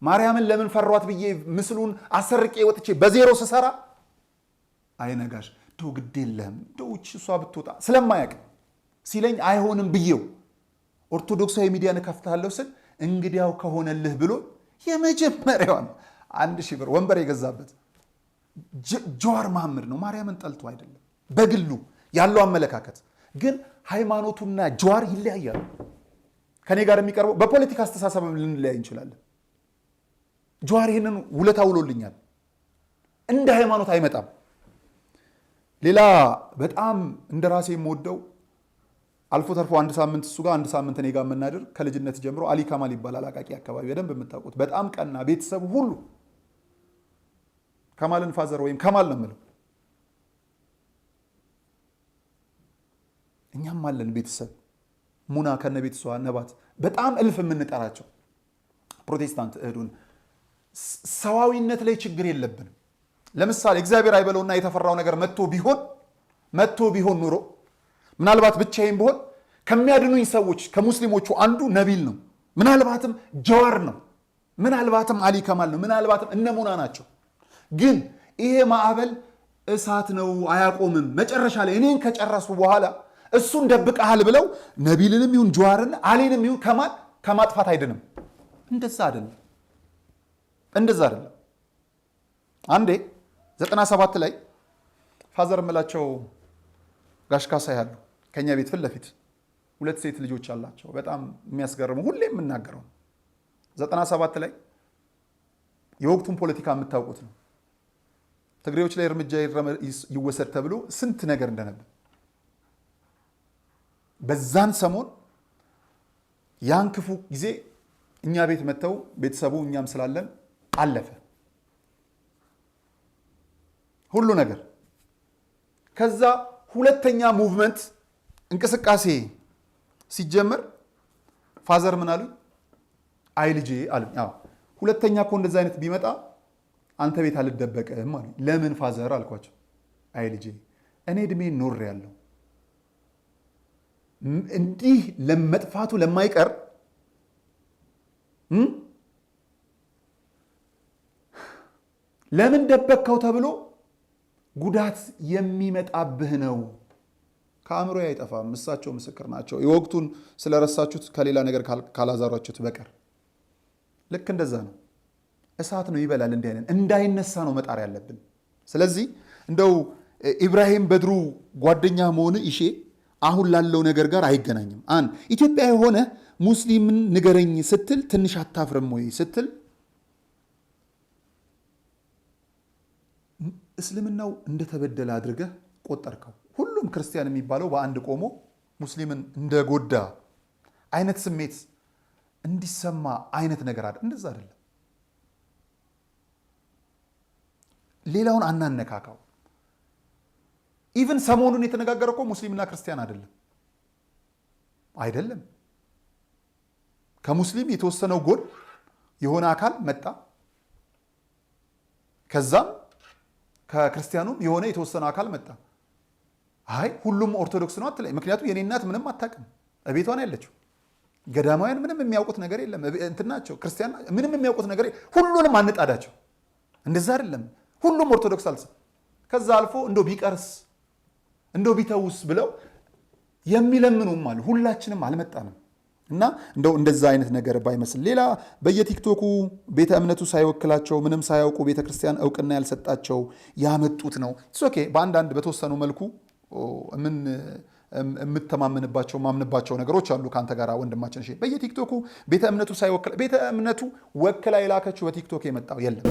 ማርያምን ለምን ፈሯት ብዬ ምስሉን አሰርቄ ወጥቼ በዜሮ ስሰራ አይነጋሽ ደው ግድ የለህም ደውች እሷ ብትወጣ ስለማያውቅ ሲለኝ አይሆንም ብዬው ኦርቶዶክሳዊ ሚዲያን ከፍታለሁ ስል እንግዲያው ከሆነልህ ብሎ የመጀመሪያውን 1000 ብር ወንበር የገዛበት ጀዋር መሐመድ ነው። ማርያምን ጠልቶ አይደለም፣ በግሉ ያለው አመለካከት ግን ሃይማኖቱና ጀዋር ይለያያሉ። ከኔ ጋር የሚቀርበው በፖለቲካ አስተሳሰብም ልንለያይ እንችላለን። ጀዋር ይህንን ውለታ ውሎልኛል። እንደ ሃይማኖት አይመጣም። ሌላ በጣም እንደ ራሴ የምወደው አልፎ ተርፎ አንድ ሳምንት እሱ ጋር አንድ ሳምንት እኔ ጋር የምናድር ከልጅነት ጀምሮ አሊ ካማል ይባላል። አቃቂ አካባቢ በደንብ የምታውቁት በጣም ቀና ቤተሰብ ሁሉ ከማልን ፋዘር ወይም ከማል ነው የምለው። እኛም አለን ቤተሰብ ሙና ከነ ቤተሰቧ ነባት በጣም እልፍ የምንጠራቸው ፕሮቴስታንት እህዱን ሰዋዊነት ላይ ችግር የለብንም። ለምሳሌ እግዚአብሔር አይበለውና የተፈራው ነገር መጥቶ ቢሆን ኑሮ ምናልባት ብቻዬን ብሆን ከሚያድኑኝ ሰዎች ከሙስሊሞቹ አንዱ ነቢል ነው፣ ምናልባትም ጀዋር ነው፣ ምናልባትም አሊ ከማል ነው፣ ምናልባትም እነ ሙና ናቸው። ግን ይሄ ማዕበል እሳት ነው፣ አያቆምም። መጨረሻ ላይ እኔን ከጨረሱ በኋላ እሱን ደብቀሃል ብለው ነቢልንም ይሁን ጀዋርን አሊንም ይሁን ከማል ከማጥፋት አይድንም። እንደዛ አይደለም። አንዴ 97 ላይ ፋዘር እምላቸው ጋሽ ካሳ ያሉ ከኛ ቤት ፊት ለፊት 2 ሴት ልጆች አላቸው። በጣም የሚያስገርሙ ሁሌ የምናገረው 97 ላይ የወቅቱን ፖለቲካ የምታውቁት ነው። ትግሬዎች ላይ እርምጃ ይወሰድ ተብሎ ስንት ነገር እንደነበር በዛን ሰሞን ያን ክፉ ጊዜ እኛ ቤት መጥተው ቤተሰቡ እኛም ስላለን አለፈ ሁሉ ነገር። ከዛ ሁለተኛ ሙቭመንት እንቅስቃሴ ሲጀመር ፋዘር ምን አሉኝ? አይ ልጄ አሉኝ። አዎ ሁለተኛ እኮ እንደዛ አይነት ቢመጣ አንተ ቤት አልደበቅም አሉኝ። ለምን ፋዘር አልኳቸው። አይ ልጄ እኔ እድሜ ኖር ያለው እንዲህ ለመጥፋቱ ለማይቀር ለምን ደበቅከው ተብሎ ጉዳት የሚመጣብህ ነው። ከአእምሮ አይጠፋም። እሳቸው ምስክር ናቸው። የወቅቱን ስለረሳችሁት ከሌላ ነገር ካላዛሯችሁት በቀር ልክ እንደዛ ነው። እሳት ነው ይበላል። እንዲህ አይነት እንዳይነሳ ነው መጣር ያለብን። ስለዚህ እንደው ኢብራሂም በድሩ ጓደኛ መሆን ይሼ አሁን ላለው ነገር ጋር አይገናኝም። ኢትዮጵያ የሆነ ሙስሊምን ንገረኝ ስትል ትንሽ አታፍርም ወይ ስትል እስልምናው እንደተበደለ አድርገህ ቆጠርከው። ሁሉም ክርስቲያን የሚባለው በአንድ ቆሞ ሙስሊምን እንደጎዳ አይነት ስሜት እንዲሰማ አይነት ነገር አይደል? እንደዛ አይደለም። ሌላውን አናነካካው። ኢቭን ሰሞኑን የተነጋገረው እኮ ሙስሊምና ክርስቲያን አይደለም። ከሙስሊም የተወሰነው ጎን የሆነ አካል መጣ፣ ከዛም ከክርስቲያኑም የሆነ የተወሰነ አካል መጣ። አይ ሁሉም ኦርቶዶክስ ነው አትለኝ። ምክንያቱም የኔ እናት ምንም አታውቅም፣ እቤቷ ነው ያለችው። ገዳማውያን ምንም የሚያውቁት ነገር የለም፣ እንትናቸው ክርስቲያን ምንም የሚያውቁት ነገር ሁሉንም አንጣዳቸው። እንደዛ አይደለም። ሁሉም ኦርቶዶክስ አልሰ ከዛ አልፎ እንደው ቢቀርስ እንደው ቢተውስ ብለው የሚለምኑም አሉ። ሁላችንም አልመጣንም እና እንደው እንደዛ አይነት ነገር ባይመስል። ሌላ በየቲክቶኩ ቤተ እምነቱ ሳይወክላቸው ምንም ሳያውቁ ቤተ ክርስቲያን እውቅና ያልሰጣቸው ያመጡት ነው። ኦኬ በአንዳንድ በተወሰኑ መልኩ የምተማመንባቸው ማምንባቸው ነገሮች አሉ። ከአንተ ጋር ወንድማችን እሺ፣ በየቲክቶኩ ቤተ እምነቱ ሳይወክል ቤተ እምነቱ ወክላ የላከችው በቲክቶክ የመጣው የለም።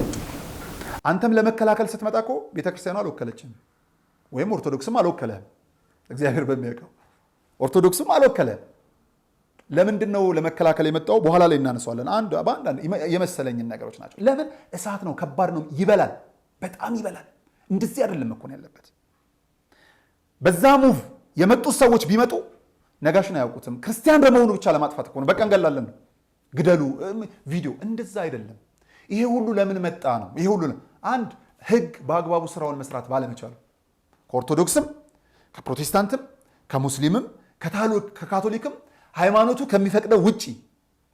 አንተም ለመከላከል ስትመጣ እኮ ቤተክርስቲያኗ አልወከለችም፣ ወይም ኦርቶዶክስም አልወከለህም። እግዚአብሔር በሚያውቀው ኦርቶዶክስም አልወከለህም። ለምንድን ነው ለመከላከል የመጣው? በኋላ ላይ እናነሳዋለን። በአንዳንድ የመሰለኝን ነገሮች ናቸው። ለምን? እሳት ነው፣ ከባድ ነው፣ ይበላል፣ በጣም ይበላል። እንደዚህ አይደለም እኮ ነው ያለበት። በዛ ሙቭ የመጡት ሰዎች ቢመጡ ነጋሽን አያውቁትም። ክርስቲያን በመሆኑ ብቻ ለማጥፋት እኮ ነው። በቃ እንገላለን ነው፣ ግደሉ፣ ቪዲዮ። እንደዛ አይደለም። ይሄ ሁሉ ለምን መጣ ነው? ይሄ ሁሉ አንድ ህግ በአግባቡ ስራውን መስራት ባለመቻሉ ከኦርቶዶክስም ከፕሮቴስታንትም ከሙስሊምም ከካቶሊክም ሃይማኖቱ ከሚፈቅደው ውጪ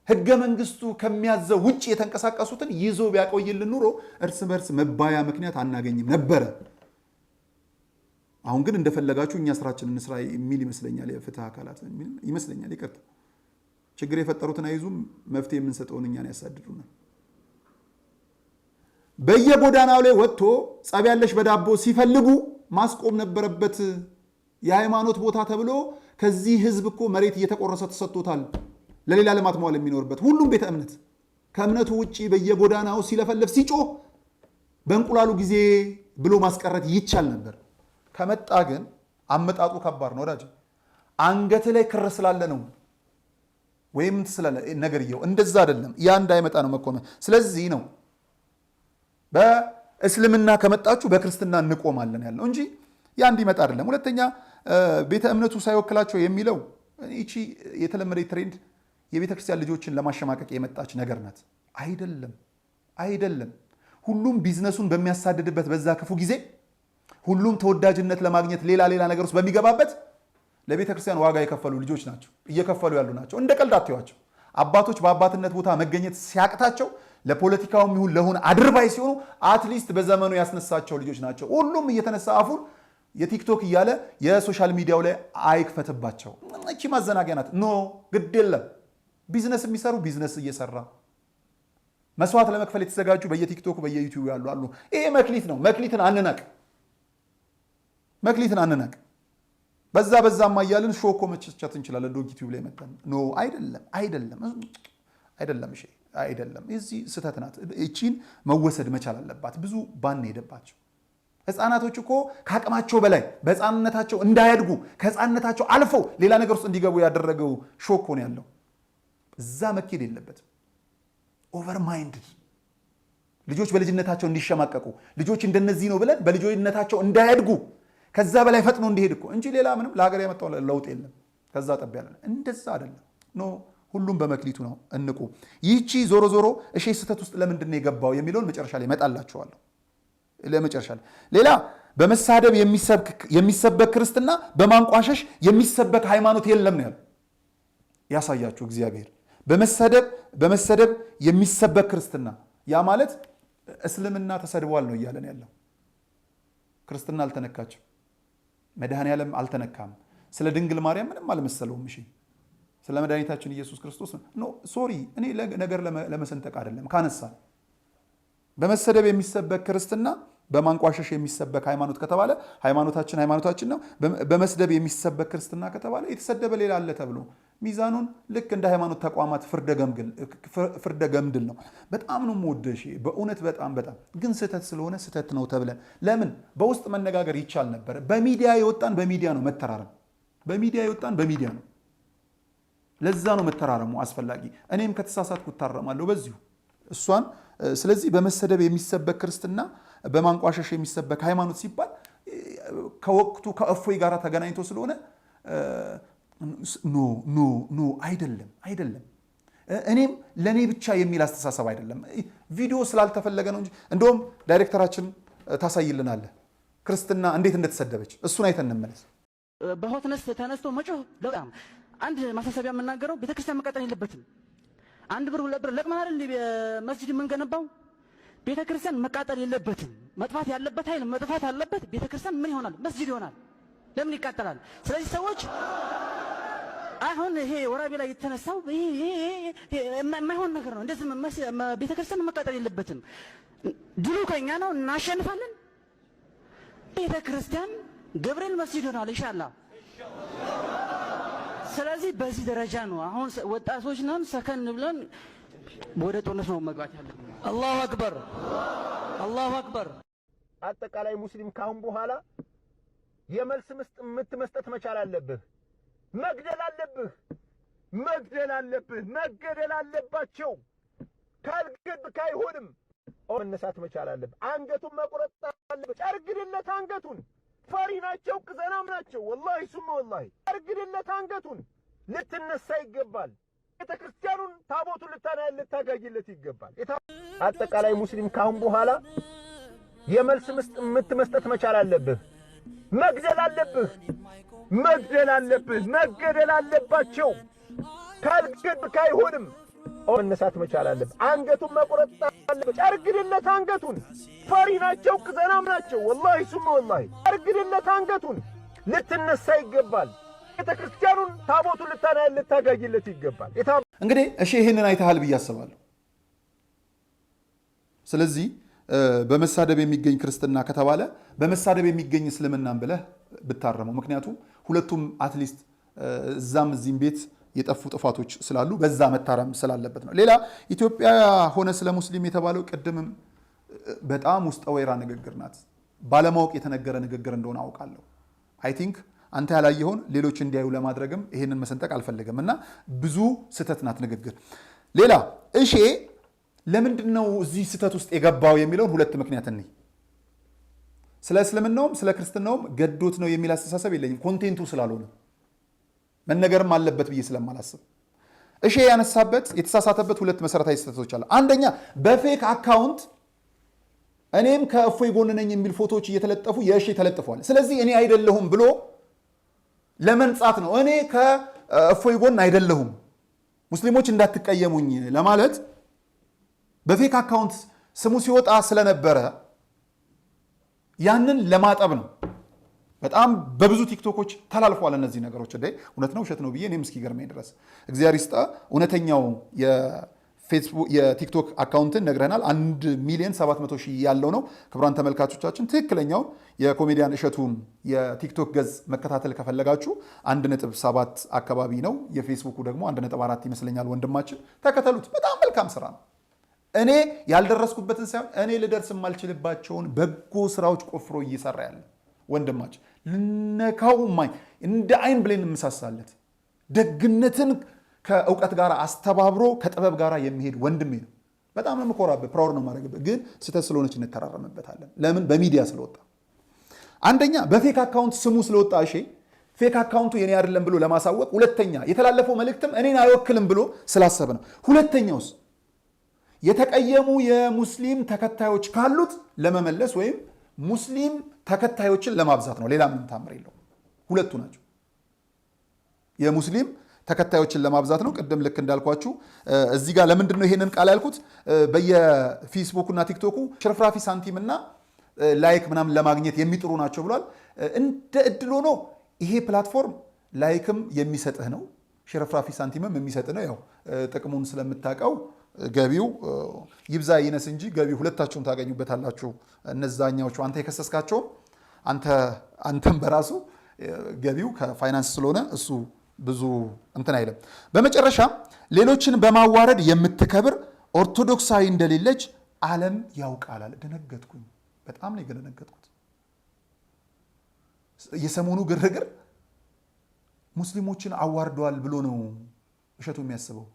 ህገ መንግስቱ ከሚያዘው ውጪ የተንቀሳቀሱትን ይዞ ቢያቆይልን ኑሮ እርስ በርስ መባያ ምክንያት አናገኝም ነበረ። አሁን ግን እንደፈለጋችሁ እኛ ስራችንን እንስራ የሚል ይመስለኛል። የፍትህ አካላት ይመስለኛል። ይቅርታ፣ ችግር የፈጠሩትን አይዙም፣ መፍትሄ የምንሰጠውን እኛን ያሳድዱናል። በየጎዳናው ላይ ወጥቶ ጸብ ያለሽ በዳቦ ሲፈልጉ ማስቆም ነበረበት። የሃይማኖት ቦታ ተብሎ ከዚህ ህዝብ እኮ መሬት እየተቆረሰ ተሰጥቶታል፣ ለሌላ ልማት መዋል የሚኖርበት። ሁሉም ቤተ እምነት ከእምነቱ ውጪ በየጎዳናው ሲለፈለፍ ሲጮህ በእንቁላሉ ጊዜ ብሎ ማስቀረት ይቻል ነበር። ከመጣ ግን አመጣጡ ከባድ ነው ወዳጅ። አንገት ላይ ክር ስላለ ነው ወይም ስላለ ነገርየው እንደዛ አይደለም። ያ እንዳይመጣ ነው መቆም። ስለዚህ ነው በእስልምና ከመጣችሁ በክርስትና እንቆማለን ያለው እንጂ ያ እንዲመጣ አይደለም። ሁለተኛ ቤተ እምነቱ ሳይወክላቸው የሚለው እቺ የተለመደ ትሬንድ የቤተ ክርስቲያን ልጆችን ለማሸማቀቅ የመጣች ነገር ናት። አይደለም። ሁሉም ቢዝነሱን በሚያሳድድበት በዛ ክፉ ጊዜ ሁሉም ተወዳጅነት ለማግኘት ሌላ ነገር ውስጥ በሚገባበት ለቤተ ክርስቲያን ዋጋ የከፈሉ ልጆች ናቸው፣ እየከፈሉ ያሉ ናቸው። እንደ ቀልድ አትዩዋቸው። አባቶች በአባትነት ቦታ መገኘት ሲያቅታቸው ለፖለቲካውም ይሁን ለሆነ አድርባይ ሲሆኑ አትሊስት በዘመኑ ያስነሳቸው ልጆች ናቸው። ሁሉም እየተነሳ አፉን የቲክቶክ እያለ የሶሻል ሚዲያው ላይ አይክፈትባቸው። እቺ ማዘናጊያ ናት። ኖ ግድ የለም። ቢዝነስ የሚሰሩ ቢዝነስ እየሰራ መስዋዕት ለመክፈል የተዘጋጁ በየቲክቶክ በየዩቲዩብ ያሉ አሉ። ይሄ መክሊት ነው። መክሊትን አንናቅ። በዛማ እያልን ሾኮ መቸቻት እንችላለን። ዶግ ዩቲዩብ ላይ መጣን። ኖ አይደለም። እሺ አይደለም። እዚህ ስህተት ናት። እቺን መወሰድ መቻል አለባት። ብዙ ባን ሄደባቸው ህፃናቶች እኮ ከአቅማቸው በላይ በህፃንነታቸው እንዳያድጉ ከህፃንነታቸው አልፈው ሌላ ነገር ውስጥ እንዲገቡ ያደረገው ሾክ ነው ያለው። እዛ መኬድ የለበትም። ኦቨር ማይንድድ ልጆች በልጅነታቸው እንዲሸማቀቁ ልጆች እንደነዚህ ነው ብለን በልጆችነታቸው እንዳያድጉ ከዛ በላይ ፈጥኖ እንዲሄድ እኮ እንጂ ሌላ ምንም ለሀገር ያመጣው ለውጥ የለም። ከዛ ጠብ ያለ እንደዛ አይደለም። ኖ ሁሉም በመክሊቱ ነው። እንቁ። ይህቺ ዞሮ እሺ ስህተት ውስጥ ለምንድን ነው የገባው የሚለውን መጨረሻ ላይ እመጣላችኋለሁ። ለመጨረሻ ላይ ሌላ በመሳደብ የሚሰበክ ክርስትና በማንቋሸሽ የሚሰበክ ሃይማኖት የለም ነው ያለው። ያሳያችሁ እግዚአብሔር። በመሰደብ የሚሰበክ ክርስትና ያ ማለት እስልምና ተሰድቧል ነው እያለን ያለው። ክርስትና አልተነካችም። መድኃኔዓለም አልተነካም። ስለ ድንግል ማርያም ምንም አልመሰለውም። እሺ ስለ መድኃኒታችን ኢየሱስ ክርስቶስ ኖ ሶሪ፣ እኔ ነገር ለመሰንጠቅ አይደለም ካነሳ በመሰደብ የሚሰበክ ክርስትና በማንቋሸሽ የሚሰበክ ሃይማኖት ከተባለ ሃይማኖታችን ነው። በመስደብ የሚሰበክ ክርስትና ከተባለ የተሰደበ ሌላ አለ ተብሎ ሚዛኑን ልክ እንደ ሃይማኖት ተቋማት ፍርደ ገምድል ነው። በጣም ነው የምወደሽ በእውነት በጣም ግን ስህተት ስለሆነ ስህተት ነው ተብለን ለምን በውስጥ መነጋገር ይቻል ነበር። በሚዲያ የወጣን በሚዲያ ነው መተራረም። በሚዲያ የወጣን በሚዲያ ነው። ለዛ ነው መተራረሙ አስፈላጊ። እኔም ከተሳሳትኩ እታረማለሁ በዚሁ እሷን። ስለዚህ በመሰደብ የሚሰበክ ክርስትና በማንቋሸሽ የሚሰበክ ሃይማኖት ሲባል ከወቅቱ ከእፎይ ጋር ተገናኝቶ ስለሆነ ኖ አይደለም። እኔም ለኔ ብቻ የሚል አስተሳሰብ አይደለም። ቪዲዮ ስላልተፈለገ ነው እንጂ እንደውም ዳይሬክተራችን ታሳይልናለህ ክርስትና እንዴት እንደተሰደበች። እሱን አይተን እንመለስ። በሆትነስ ተነስቶ መጮህ በጣም አንድ ማሳሰቢያ የምናገረው ቤተክርስቲያን መቃጠል የለበትም። አንድ ብር ሁለት ብር ለቅመን አይደል መስጂድ የምንገነባው? ቤተክርስቲያን መቃጠል የለበትም። መጥፋት ያለበት ኃይል መጥፋት አለበት። ቤተክርስቲያን ምን ይሆናል? መስጂድ ይሆናል። ለምን ይቃጠላል? ስለዚህ ሰዎች አሁን ይሄ ወራቤ ላይ የተነሳው ይሄ የማይሆን ነገር ነው። እንደዚህ ቤተክርስቲያን መቃጠል የለበትም። ድሉ ከኛ ነው፣ እናሸንፋለን። ቤተክርስቲያን ገብርኤል መስጂድ ይሆናል ኢንሻአላህ። ስለዚህ በዚህ ደረጃ ነው አሁን ወጣቶች ነን፣ ሰከን ብለን ወደ ጦርነት ነው መግባት ያለብን። አላሁ አክበር። አላሁ አክበር። አጠቃላይ ሙስሊም ካሁን በኋላ የመልስ ምት መስጠት መቻል አለብህ። መግደል አለብህ። መገደል አለባቸው። ካልገድክ አይሆንም። መነሳት መቻል አለብህ። አንገቱን መቁረጥ አለብህ። ጨርግድለት አንገቱን። ፈሪ ናቸው፣ ቅዘናም ናቸው። ወላሂ ሱመ ወላሂ ጨርግድለት አንገቱን። ልትነሳ ይገባል። ቤተክርስቲያኑን ታቦቱን ልታጋይለት ይገባል። አጠቃላይ ሙስሊም ካሁን በኋላ የመልስ ምት መስጠት መቻል አለብህ። መግደል አለባቸው። ካልገድክ አይሆንም። መነሳት መቻል አለብህ። አንገቱን መቁረጥ አለብህ። ጨርግድለት አንገቱን። ፈሪ ናቸው፣ ቅዘናም ናቸው። ወላሂ ሱመ ወላሂ ጨርግድለት አንገቱን። ልትነሳ ይገባል። ቤተክርስቲያኑን ታቦቱን ልታጋይለት ይገባል። እንግዲህ እሺ ይሄንን አይተሃል ብዬ አስባለሁ። ስለዚህ በመሳደብ የሚገኝ ክርስትና ከተባለ በመሳደብ የሚገኝ እስልምናን ብለህ ብታረመው። ምክንያቱም ሁለቱም አትሊስት እዛም እዚህም ቤት የጠፉ ጥፋቶች ስላሉ በዛ መታረም ስላለበት ነው። ሌላ ኢትዮጵያ ሆነ ስለ ሙስሊም የተባለው ቅድምም በጣም ውስጠ ወይራ ንግግር ናት። ባለማወቅ የተነገረ ንግግር እንደሆነ አውቃለሁ። አይ ቲንክ አንተ ያላየኸውን ሌሎች እንዲያዩ ለማድረግም ይሄንን መሰንጠቅ አልፈልግም እና ብዙ ስህተት ናት ንግግር። ሌላ እሺ ለምንድን ነው እዚህ ስህተት ውስጥ የገባው የሚለውን ሁለት ምክንያት እንይ። ስለ እስልምናውም ስለ ክርስትናውም ገዶት ነው የሚል አስተሳሰብ የለኝም። ኮንቴንቱ ስላልሆነ መነገርም አለበት ብዬ ስለማላስብ እሺ ያነሳበት የተሳሳተበት ሁለት መሰረታዊ ስህተቶች አሉ። አንደኛ በፌክ አካውንት እኔም ከእፎይ ጎን ነኝ የሚል ፎቶዎች እየተለጠፉ የእሺ ተለጥፏል። ስለዚህ እኔ አይደለሁም ብሎ ለመንጻት ነው። እኔ ከእፎይ ጎን አይደለሁም ሙስሊሞች እንዳትቀየሙኝ ለማለት በፌክ አካውንት ስሙ ሲወጣ ስለነበረ ያንን ለማጠብ ነው። በጣም በብዙ ቲክቶኮች ተላልፏል እነዚህ ነገሮች። እውነት ነው ውሸት ነው ብዬ እኔም እስኪገርመኝ ድረስ እግዚአብሔር ይስጣ። እውነተኛው የቲክቶክ አካውንትን ነግረናል። 1,700,000 ያለው ነው። ክቡራን ተመልካቾቻችን ትክክለኛው የኮሜዲያን እሸቱን የቲክቶክ ገጽ መከታተል ከፈለጋችሁ 1.7 አካባቢ ነው። የፌስቡኩ ደግሞ 1.4 ይመስለኛል። ወንድማችን ተከተሉት። በጣም መልካም ስራ ነው። እኔ ያልደረስኩበትን ሳይሆን እኔ ልደርስ የማልችልባቸውን በጎ ስራዎች ቆፍሮ እየሰራ ያለ ወንድማችን ልነካው ማኝ እንደ አይን ብሌን የምሳሳለት ደግነትን ከእውቀት ጋር አስተባብሮ ከጥበብ ጋር የሚሄድ ወንድሜ ነው። በጣም ነው የምኮራበት፣ ፕራውድ ነው የማደርግበት። ግን ስህተት ስለሆነች እንተራረምበታለን። ለምን? በሚዲያ ስለወጣ። አንደኛ በፌክ አካውንት ስሙ ስለወጣ እሺ ፌክ አካውንቱ የኔ አይደለም ብሎ ለማሳወቅ፣ ሁለተኛ የተላለፈው መልእክትም እኔን አይወክልም ብሎ ስላሰበ ነው። ሁለተኛውስ የተቀየሙ የሙስሊም ተከታዮች ካሉት ለመመለስ ወይም ሙስሊም ተከታዮችን ለማብዛት ነው። ሌላ ምንም ታምር የለውም። ሁለቱ ናቸው። የሙስሊም ተከታዮችን ለማብዛት ነው። ቅድም ልክ እንዳልኳችሁ እዚህ ጋር ለምንድን ነው ይሄንን ቃል ያልኩት? በየፌስቡክ እና ቲክቶኩ ሽርፍራፊ ሳንቲም እና ላይክ ምናምን ለማግኘት የሚጥሩ ናቸው ብሏል። እንደ እድል ሆኖ ይሄ ፕላትፎርም ላይክም የሚሰጥህ ነው፣ ሽርፍራፊ ሳንቲምም የሚሰጥህ ነው። ያው ጥቅሙን ስለምታውቀው ገቢው ይብዛ ይነስ እንጂ ገቢው ሁለታችሁም ታገኙበታላችሁ። እነዛኛዎቹ አንተ የከሰስካቸውም አንተም በራሱ ገቢው ከፋይናንስ ስለሆነ እሱ ብዙ እንትን አይልም። በመጨረሻ ሌሎችን በማዋረድ የምትከብር ኦርቶዶክሳዊ እንደሌለች ዓለም ያውቃል አለ። ደነገጥኩኝ። በጣም ነው የደነገጥኩት። የሰሞኑ ግርግር ሙስሊሞችን አዋርደዋል ብሎ ነው እሸቱ የሚያስበው።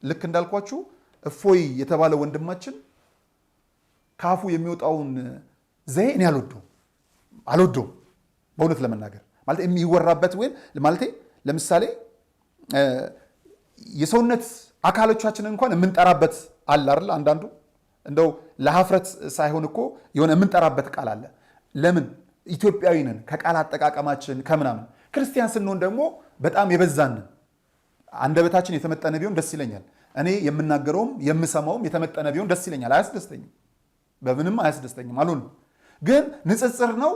ልክ እንዳልኳችሁ እፎይ የተባለ ወንድማችን ካፉ የሚወጣውን ዘዬ እኔ አልወደውም በእውነት ለመናገር ማለት የሚወራበት ወይ ማለት ለምሳሌ የሰውነት አካሎቻችንን እንኳን የምንጠራበት አለ አይደል? አንዳንዱ እንደው ለሀፍረት ሳይሆን እኮ የሆነ የምንጠራበት ቃል አለ። ለምን? ኢትዮጵያዊ ነን ከቃል አጠቃቀማችን ከምናምን። ክርስቲያን ስንሆን ደግሞ በጣም የበዛንን አንደበታችን የተመጠነ ቢሆን ደስ ይለኛል። እኔ የምናገረውም የምሰማውም የተመጠነ ቢሆን ደስ ይለኛል። አያስደስተኝም፣ በምንም አያስደስተኝም። አልሆንም። ግን ንጽጽር ነው።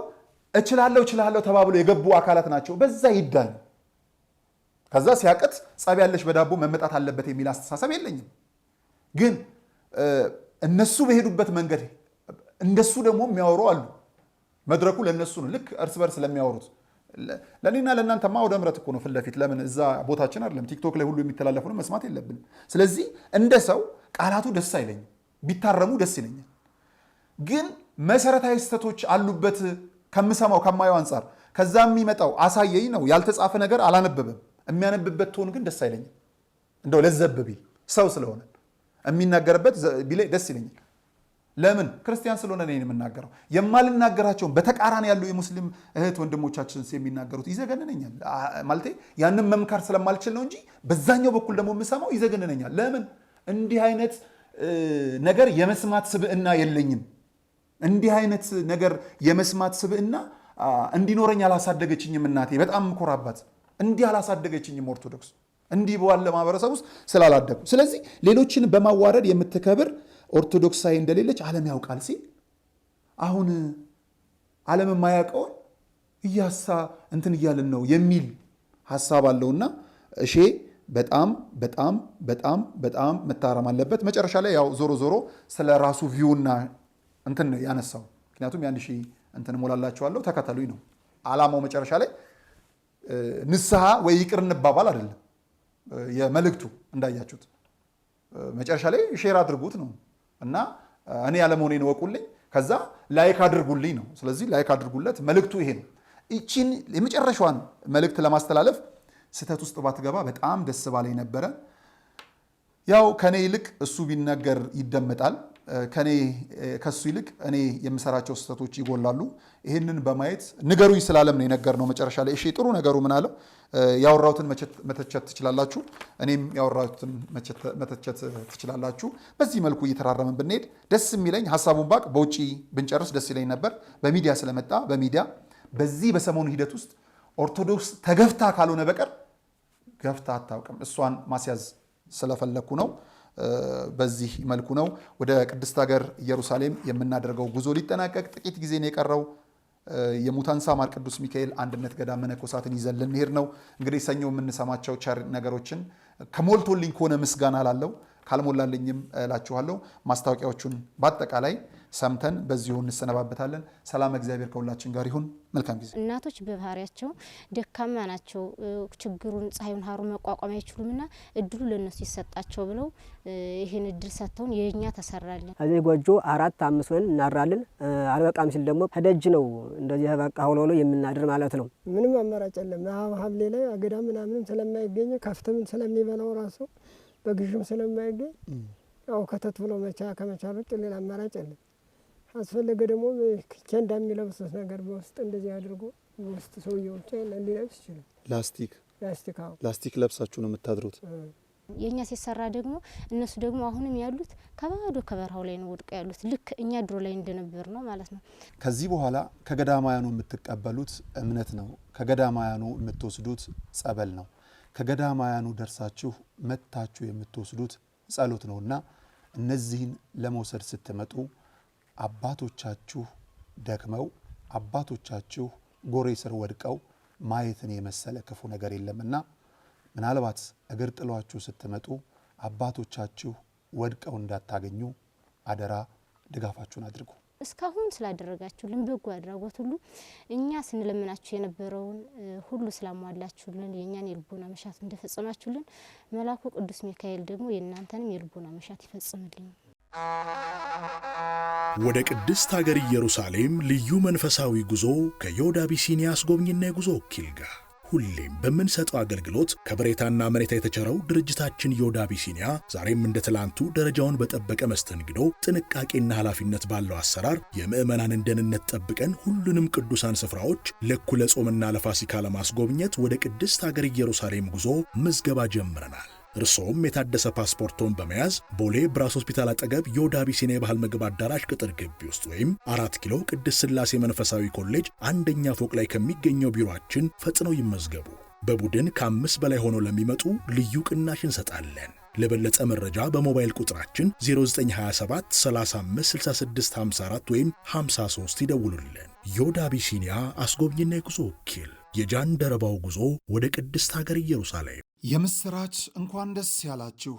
እችላለሁ ተባብሎ የገቡ አካላት ናቸው። በዛ ይዳኝ። ከዛ ሲያቅት ጸብ ያለሽ በዳቦ መመጣት አለበት የሚል አስተሳሰብ የለኝም። ግን እነሱ በሄዱበት መንገድ እንደሱ ደግሞ የሚያወሩ አሉ። መድረኩ ለነሱ ነው። ልክ እርስ በርስ ለሚያወሩት ለኔና ለእናንተማ ወደ ምረት እኮ ነው ፊት ለፊት። ለምን እዛ ቦታችን አይደለም። ቲክቶክ ላይ ሁሉ የሚተላለፉን መስማት የለብንም። ስለዚህ እንደ ሰው ቃላቱ ደስ አይለኝም፣ ቢታረሙ ደስ ይለኛል። ግን መሰረታዊ ስህተቶች አሉበት ከምሰማው ከማየው አንጻር ከዛ የሚመጣው አሳየኝ ነው። ያልተጻፈ ነገር አላነበበም። የሚያነብበት ትሆን ግን ደስ አይለኝም። እንደው ለዘብ ቢል ሰው ስለሆነ የሚናገርበት ቢላይ ደስ ይለኛል። ለምን? ክርስቲያን ስለሆነ ነው የምናገረው። የማልናገራቸውን በተቃራኒ ያሉ የሙስሊም እህት ወንድሞቻችን የሚናገሩት ይዘገንነኛል። ማለቴ ያንን መምካር ስለማልችል ነው እንጂ በዛኛው በኩል ደግሞ የምሰማው ይዘገንነኛል። ለምን? እንዲህ አይነት ነገር የመስማት ስብዕና የለኝም። እንዲህ አይነት ነገር የመስማት ስብዕና እንዲኖረኝ አላሳደገችኝም እናቴ። በጣም ምኮራባት እንዲህ አላሳደገችኝም ኦርቶዶክስ እንዲህ ባለ ማህበረሰብ ውስጥ ስላላደጉ። ስለዚህ ሌሎችን በማዋረድ የምትከብር ኦርቶዶክሳዊ እንደሌለች ዓለም ያውቃል ሲል አሁን ዓለም የማያውቀውን እያሳ እንትን እያልን ነው የሚል ሀሳብ አለውና እሺ በጣም በጣም በጣም በጣም መታረም አለበት። መጨረሻ ላይ ያው ዞሮ ዞሮ ስለ ራሱ ቪውና እንትን ያነሳው ምክንያቱም ያን ሺ እንትን ሞላላችኋለሁ ተከተሉኝ ነው ዓላማው። መጨረሻ ላይ ንስሐ ወይ ይቅር እንባባል አይደለም የመልእክቱ እንዳያችሁት መጨረሻ ላይ ሼር አድርጉት ነው እና እኔ ያለመሆኔን ወቁልኝ ከዛ ላይክ አድርጉልኝ ነው። ስለዚህ ላይክ አድርጉለት መልእክቱ ይሄ ነው። እቺን የመጨረሻዋን መልእክት ለማስተላለፍ ስህተት ውስጥ ባትገባ በጣም ደስ ባለኝ ነበረ። ያው ከኔ ይልቅ እሱ ቢናገር ይደመጣል። ከሱ ይልቅ እኔ የምሰራቸው ስህተቶች ይጎላሉ። ይህንን በማየት ንገሩኝ ስላለም ነው የነገርነው። መጨረሻ ላይ እሺ ጥሩ ነገሩ ምን አለው? ያወራሁትን መተቸት ትችላላችሁ፣ እኔም ያወራሁትን መተቸት ትችላላችሁ። በዚህ መልኩ እየተራረምን ብንሄድ ደስ የሚለኝ ሀሳቡን ባቅ በውጪ ብንጨርስ ደስ ይለኝ ነበር። በሚዲያ ስለመጣ በሚዲያ በዚህ በሰሞኑ ሂደት ውስጥ ኦርቶዶክስ ተገፍታ ካልሆነ በቀር ገፍታ አታውቅም። እሷን ማስያዝ ስለፈለኩ ነው። በዚህ መልኩ ነው ወደ ቅድስት ሀገር ኢየሩሳሌም የምናደርገው ጉዞ ሊጠናቀቅ ጥቂት ጊዜ ነው የቀረው። የሙታንሳ ማር ቅዱስ ሚካኤል አንድነት ገዳም መነኮሳትን ይዘን ልንሄድ ነው። እንግዲህ ሰኞ የምንሰማቸው ቸር ነገሮችን ከሞልቶልኝ ከሆነ ምስጋና ላለው ካልሞላልኝም እላችኋለሁ። ማስታወቂያዎቹን በአጠቃላይ ሰምተን በዚሁ እንሰነባበታለን። ሰላም እግዚአብሔር ከሁላችን ጋር ይሁን። መልካም ጊዜ። እናቶች በባህሪያቸው ደካማ ናቸው። ችግሩን ፀሐዩን ሀሩ መቋቋም አይችሉምና እድሉ ለነሱ ይሰጣቸው ብለው ይሄን እድል ሰጥተውን የኛ ተሰራለን። እዚህ ጎጆ 4-5 ሆነን እናራለን። አልበቃም ሲል ደግሞ ከደጅ ነው እንደዚህ በቃ ሆሎ የምናድር ማለት ነው። ምንም አማራጭ የለም። ሐምሌ ላይ አገዳ ምናምንም ስለማይገኝ ከፍተም ስለሚበላው ራሱ በግዥም ስለማይገኝ ያው ከተት ብሎ ከመቻል ውጭ ሌላ አማራጭ የለም። አስፈለገ ደግሞ ኬንዳ የሚለብሱት ነገር በውስጥ እንደዚህ አድርጎ በውስጥ ሰውየው ሊለብስ ይችላል። ላስቲክ ለብሳችሁ ነው የምታድሩት? የኛ ሲሰራ ደግሞ እነሱ ደግሞ አሁንም ያሉት ከባዶ ከበረሃው ላይ ነው ወድቀው ያሉት። ልክ እኛ ድሮ ላይ እንደነበር ነው ማለት ነው። ከዚህ በኋላ ከገዳማያኑ የምትቀበሉት እምነት ነው። ከገዳማያኑ የምትወስዱት ጸበል ነው። ከገዳማያኑ ደርሳችሁ መታችሁ የምትወስዱት ጸሎት ነውና እነዚህን ለመውሰድ ስትመጡ አባቶቻችሁ ደክመው አባቶቻችሁ ጎሬ ስር ወድቀው ማየትን የመሰለ ክፉ ነገር የለምና ምናልባት እግር ጥሏችሁ ስትመጡ አባቶቻችሁ ወድቀው እንዳታገኙ አደራ ድጋፋችሁን አድርጉ። እስካሁን ስላደረጋችሁልን በጎ አድራጎት ሁሉ እኛ ስንለምናችሁ የነበረውን ሁሉ ስላሟላችሁልን የኛን የልቦና መሻት እንደፈጸማችሁልን መልአኩ ቅዱስ ሚካኤል ደግሞ የእናንተንም የልቦና መሻት ይፈጽምልኝ። ወደ ቅድስት ሀገር ኢየሩሳሌም ልዩ መንፈሳዊ ጉዞ ከዮድ አቢሲኒያ አስጎብኝና የጉዞ ወኪል ጋር ሁሌም በምንሰጠው አገልግሎት ከበሬታና መሬታ የተቸረው ድርጅታችን ዮድ አቢሲኒያ ዛሬም እንደ ትላንቱ ደረጃውን በጠበቀ መስተንግዶ፣ ጥንቃቄና ኃላፊነት ባለው አሰራር የምዕመናንን ደህንነት ጠብቀን ሁሉንም ቅዱሳን ስፍራዎች ለእኩለ ጾምና ለፋሲካ ለማስጎብኘት ወደ ቅድስት ሀገር ኢየሩሳሌም ጉዞ ምዝገባ ጀምረናል። እርሶም የታደሰ ፓስፖርቶን በመያዝ ቦሌ ብራስ ሆስፒታል አጠገብ ዮድ አቢሲኒያ የባህል ምግብ አዳራሽ ቅጥር ግቢ ውስጥ ወይም 4 ኪሎ ቅድስት ሥላሴ መንፈሳዊ ኮሌጅ አንደኛ ፎቅ ላይ ከሚገኘው ቢሮአችን ፈጥነው ይመዝገቡ። በቡድን ከ5 በላይ ሆነው ለሚመጡ ልዩ ቅናሽ እንሰጣለን። ለበለጠ መረጃ በሞባይል ቁጥራችን 0927 35 66 54 ወይም 53 ይደውሉልን። ዮድ አቢሲኒያ አስጎብኝና የጉዞ ወኪል። የጃንደረባው ጉዞ ወደ ቅድስት ሀገር ኢየሩሳሌም። የምስራች እንኳን ደስ ያላችሁ።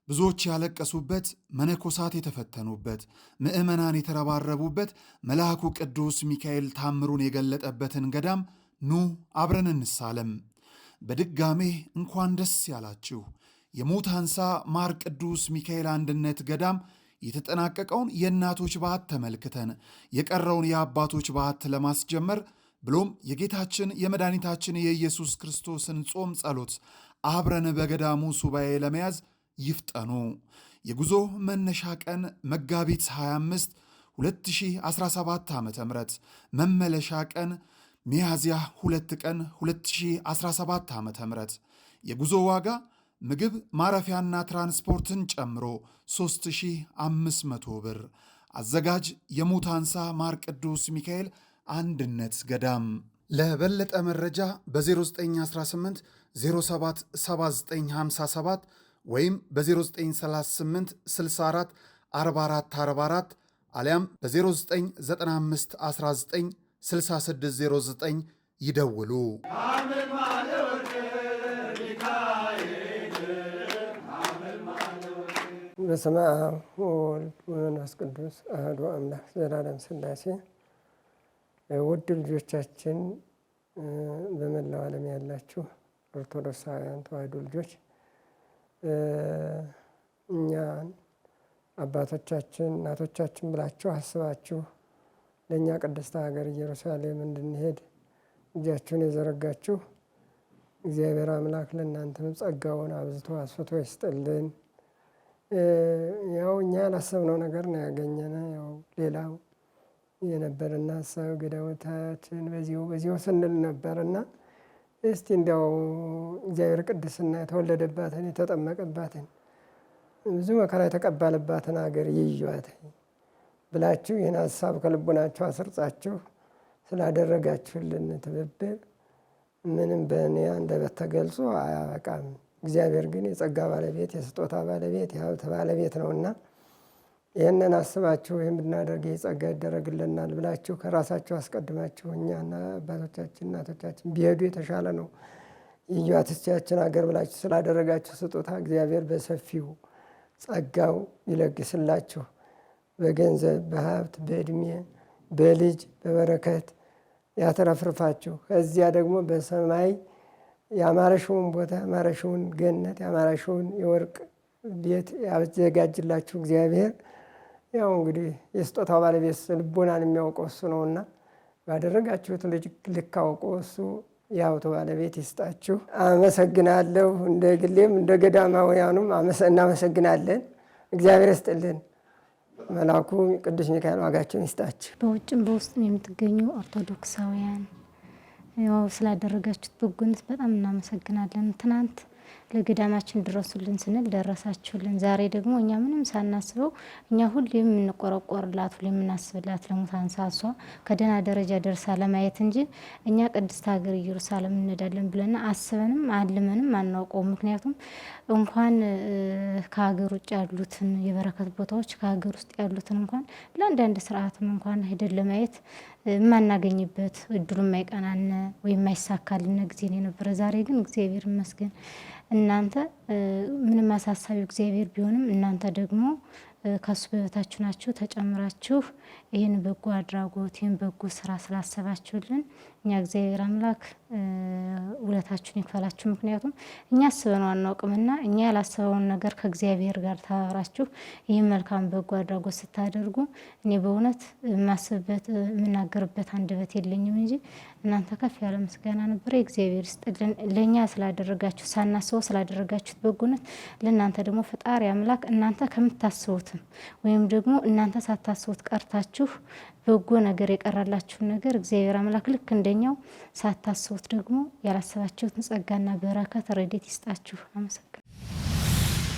ብዙዎች ያለቀሱበት፣ መነኮሳት የተፈተኑበት፣ ምዕመናን የተረባረቡበት፣ መልአኩ ቅዱስ ሚካኤል ታምሩን የገለጠበትን ገዳም ኑ አብረን እንሳለም። በድጋሜ እንኳን ደስ ያላችሁ። የሙታንሳ ማር ቅዱስ ሚካኤል አንድነት ገዳም የተጠናቀቀውን የእናቶች በዓት ተመልክተን የቀረውን የአባቶች በዓት ለማስጀመር ብሎም የጌታችን የመድኃኒታችን የኢየሱስ ክርስቶስን ጾም ጸሎት አብረን በገዳሙ ሱባኤ ለመያዝ ይፍጠኑ። የጉዞ መነሻ ቀን መጋቢት 25 2017 ዓ.ም፣ መመለሻ ቀን ሚያዝያ 2 ቀን 2017 ዓ.ም። የጉዞ ዋጋ ምግብ ማረፊያና ትራንስፖርትን ጨምሮ 3500 ብር። አዘጋጅ የሙታንሳ ማር ቅዱስ ሚካኤል አንድነት ገዳም። ለበለጠ መረጃ በ0918 07 7957 ወይም በ0938 64 44 44 አሊያም በ0995 19 6609 ይደውሉ። በስመ አብ ወወልድ ወመንፈስ ቅዱስ አሐዱ አምላክ ዘላለም ሥላሴ። ውድ ልጆቻችን፣ በመላው ዓለም ያላችሁ ኦርቶዶክሳውያን ተዋሕዶ ልጆች እኛን አባቶቻችን እናቶቻችን ብላችሁ አስባችሁ ለእኛ ቅድስት ሀገር ኢየሩሳሌም እንድንሄድ እጃችሁን የዘረጋችሁ እግዚአብሔር አምላክ ለእናንተም ጸጋውን አብዝቶ አስፍቶ ይስጥልን። ያው እኛ ያላሰብነው ነገር ነው ያገኘነ። ያው ሌላው የነበረና ሀሳብ ገዳሞታችን በዚሁ ስንል ነበርና እስቲ እንዲያው እግዚአብሔር ቅድስና የተወለደባትን የተጠመቀባትን ብዙ መከራ የተቀባለባትን ሀገር ይዩዋት ብላችሁ ይህን ሀሳብ ከልቦናችሁ አስርጻችሁ ስላደረጋችሁልን ትብብር ምንም በእኔ አንደበት ተገልጾ አያበቃም። እግዚአብሔር ግን የጸጋ ባለቤት የስጦታ ባለቤት የሀብት ባለቤት ነውና ይህንን አስባችሁ ይህን ብናደርግ የጸጋ ይደረግልናል ብላችሁ ከራሳችሁ አስቀድማችሁ እኛና አባቶቻችን እናቶቻችን ቢሄዱ የተሻለ ነው ይዩዋት እስቲያችን ሀገር ብላችሁ ስላደረጋችሁ ስጦታ እግዚአብሔር በሰፊው ጸጋው ይለግስላችሁ። በገንዘብ በሀብት በእድሜ በልጅ በበረከት ያተረፍርፋችሁ። ከዚያ ደግሞ በሰማይ ያማረሽውን ቦታ ያማረሽውን ገነት ያማረሽውን የወርቅ ቤት ያዘጋጅላችሁ እግዚአብሔር። ያው እንግዲህ የስጦታው ባለቤት ልቦናን የሚያውቀው እሱ ነውና ባደረጋችሁት ልክ አውቆ እሱ የሀብቱ ባለቤት ይስጣችሁ። አመሰግናለሁ። እንደ ግሌም እንደ ገዳማውያኑም እናመሰግናለን። እግዚአብሔር ይስጥልን። መልአኩ ቅዱስ ሚካኤል ዋጋቸውን ይስጣችሁ። በውጭም በውስጥም የምትገኙ ኦርቶዶክሳውያን ያው ስላደረጋችሁት በጎነት በጣም እናመሰግናለን። ትናንት ለገዳማችን ድረሱልን ስንል ደረሳችሁልን። ዛሬ ደግሞ እኛ ምንም ሳናስበው እኛ ሁሌ የምንቆረቆርላት ሁሌ የምናስብላት ለሙታንሳ እሷ ከደህና ደረጃ ደርሳ ለማየት እንጂ እኛ ቅድስት ሀገር ኢየሩሳሌም እንሄዳለን ብለን አስበንም አልመንም አናውቀውም። ምክንያቱም እንኳን ከሀገር ውጭ ያሉትን የበረከት ቦታዎች ከሀገር ውስጥ ያሉትን እንኳን ለአንዳንድ ስርዓትም እንኳን ሄደን ለማየት የማናገኝበት እድሉ የማይቀናን ወይም የማይሳካልን ጊዜ ነው የነበረ። ዛሬ ግን እግዚአብሔር ይመስገን እናንተ ምንም አሳሳቢው እግዚአብሔር ቢሆንም እናንተ ደግሞ ከሱ በበታችሁ ናችሁ ተጨምራችሁ ይህን በጎ አድራጎት ይህን በጎ ስራ ስላሰባችሁልን እኛ እግዚአብሔር አምላክ ውለታችሁን ይክፈላችሁ። ምክንያቱም እኛ አስበነው አናውቅምና እኛ ያላሰበውን ነገር ከእግዚአብሔር ጋር ተባብራችሁ ይህን መልካም በጎ አድራጎት ስታደርጉ እኔ በእውነት የማስብበት የምናገርበት አንደበት የለኝም እንጂ እናንተ ከፍ ያለ ምስጋና ነበረ። እግዚአብሔር ይስጥልን ለእኛ ስላደረጋችሁ ሳናስበው ስላደረጋችሁት በጎነት። ለእናንተ ደግሞ ፈጣሪ አምላክ እናንተ ከምታስቡትም ወይም ደግሞ እናንተ ሳታስቡት ቀርታችሁ በጎ ነገር የቀራላችሁን ነገር እግዚአብሔር አምላክ ልክ እንደኛው ሳታስቡት ደግሞ ያላሰባችሁትን ጸጋና በረከት ረድኤት ይስጣችሁ። አመሰግናለሁ።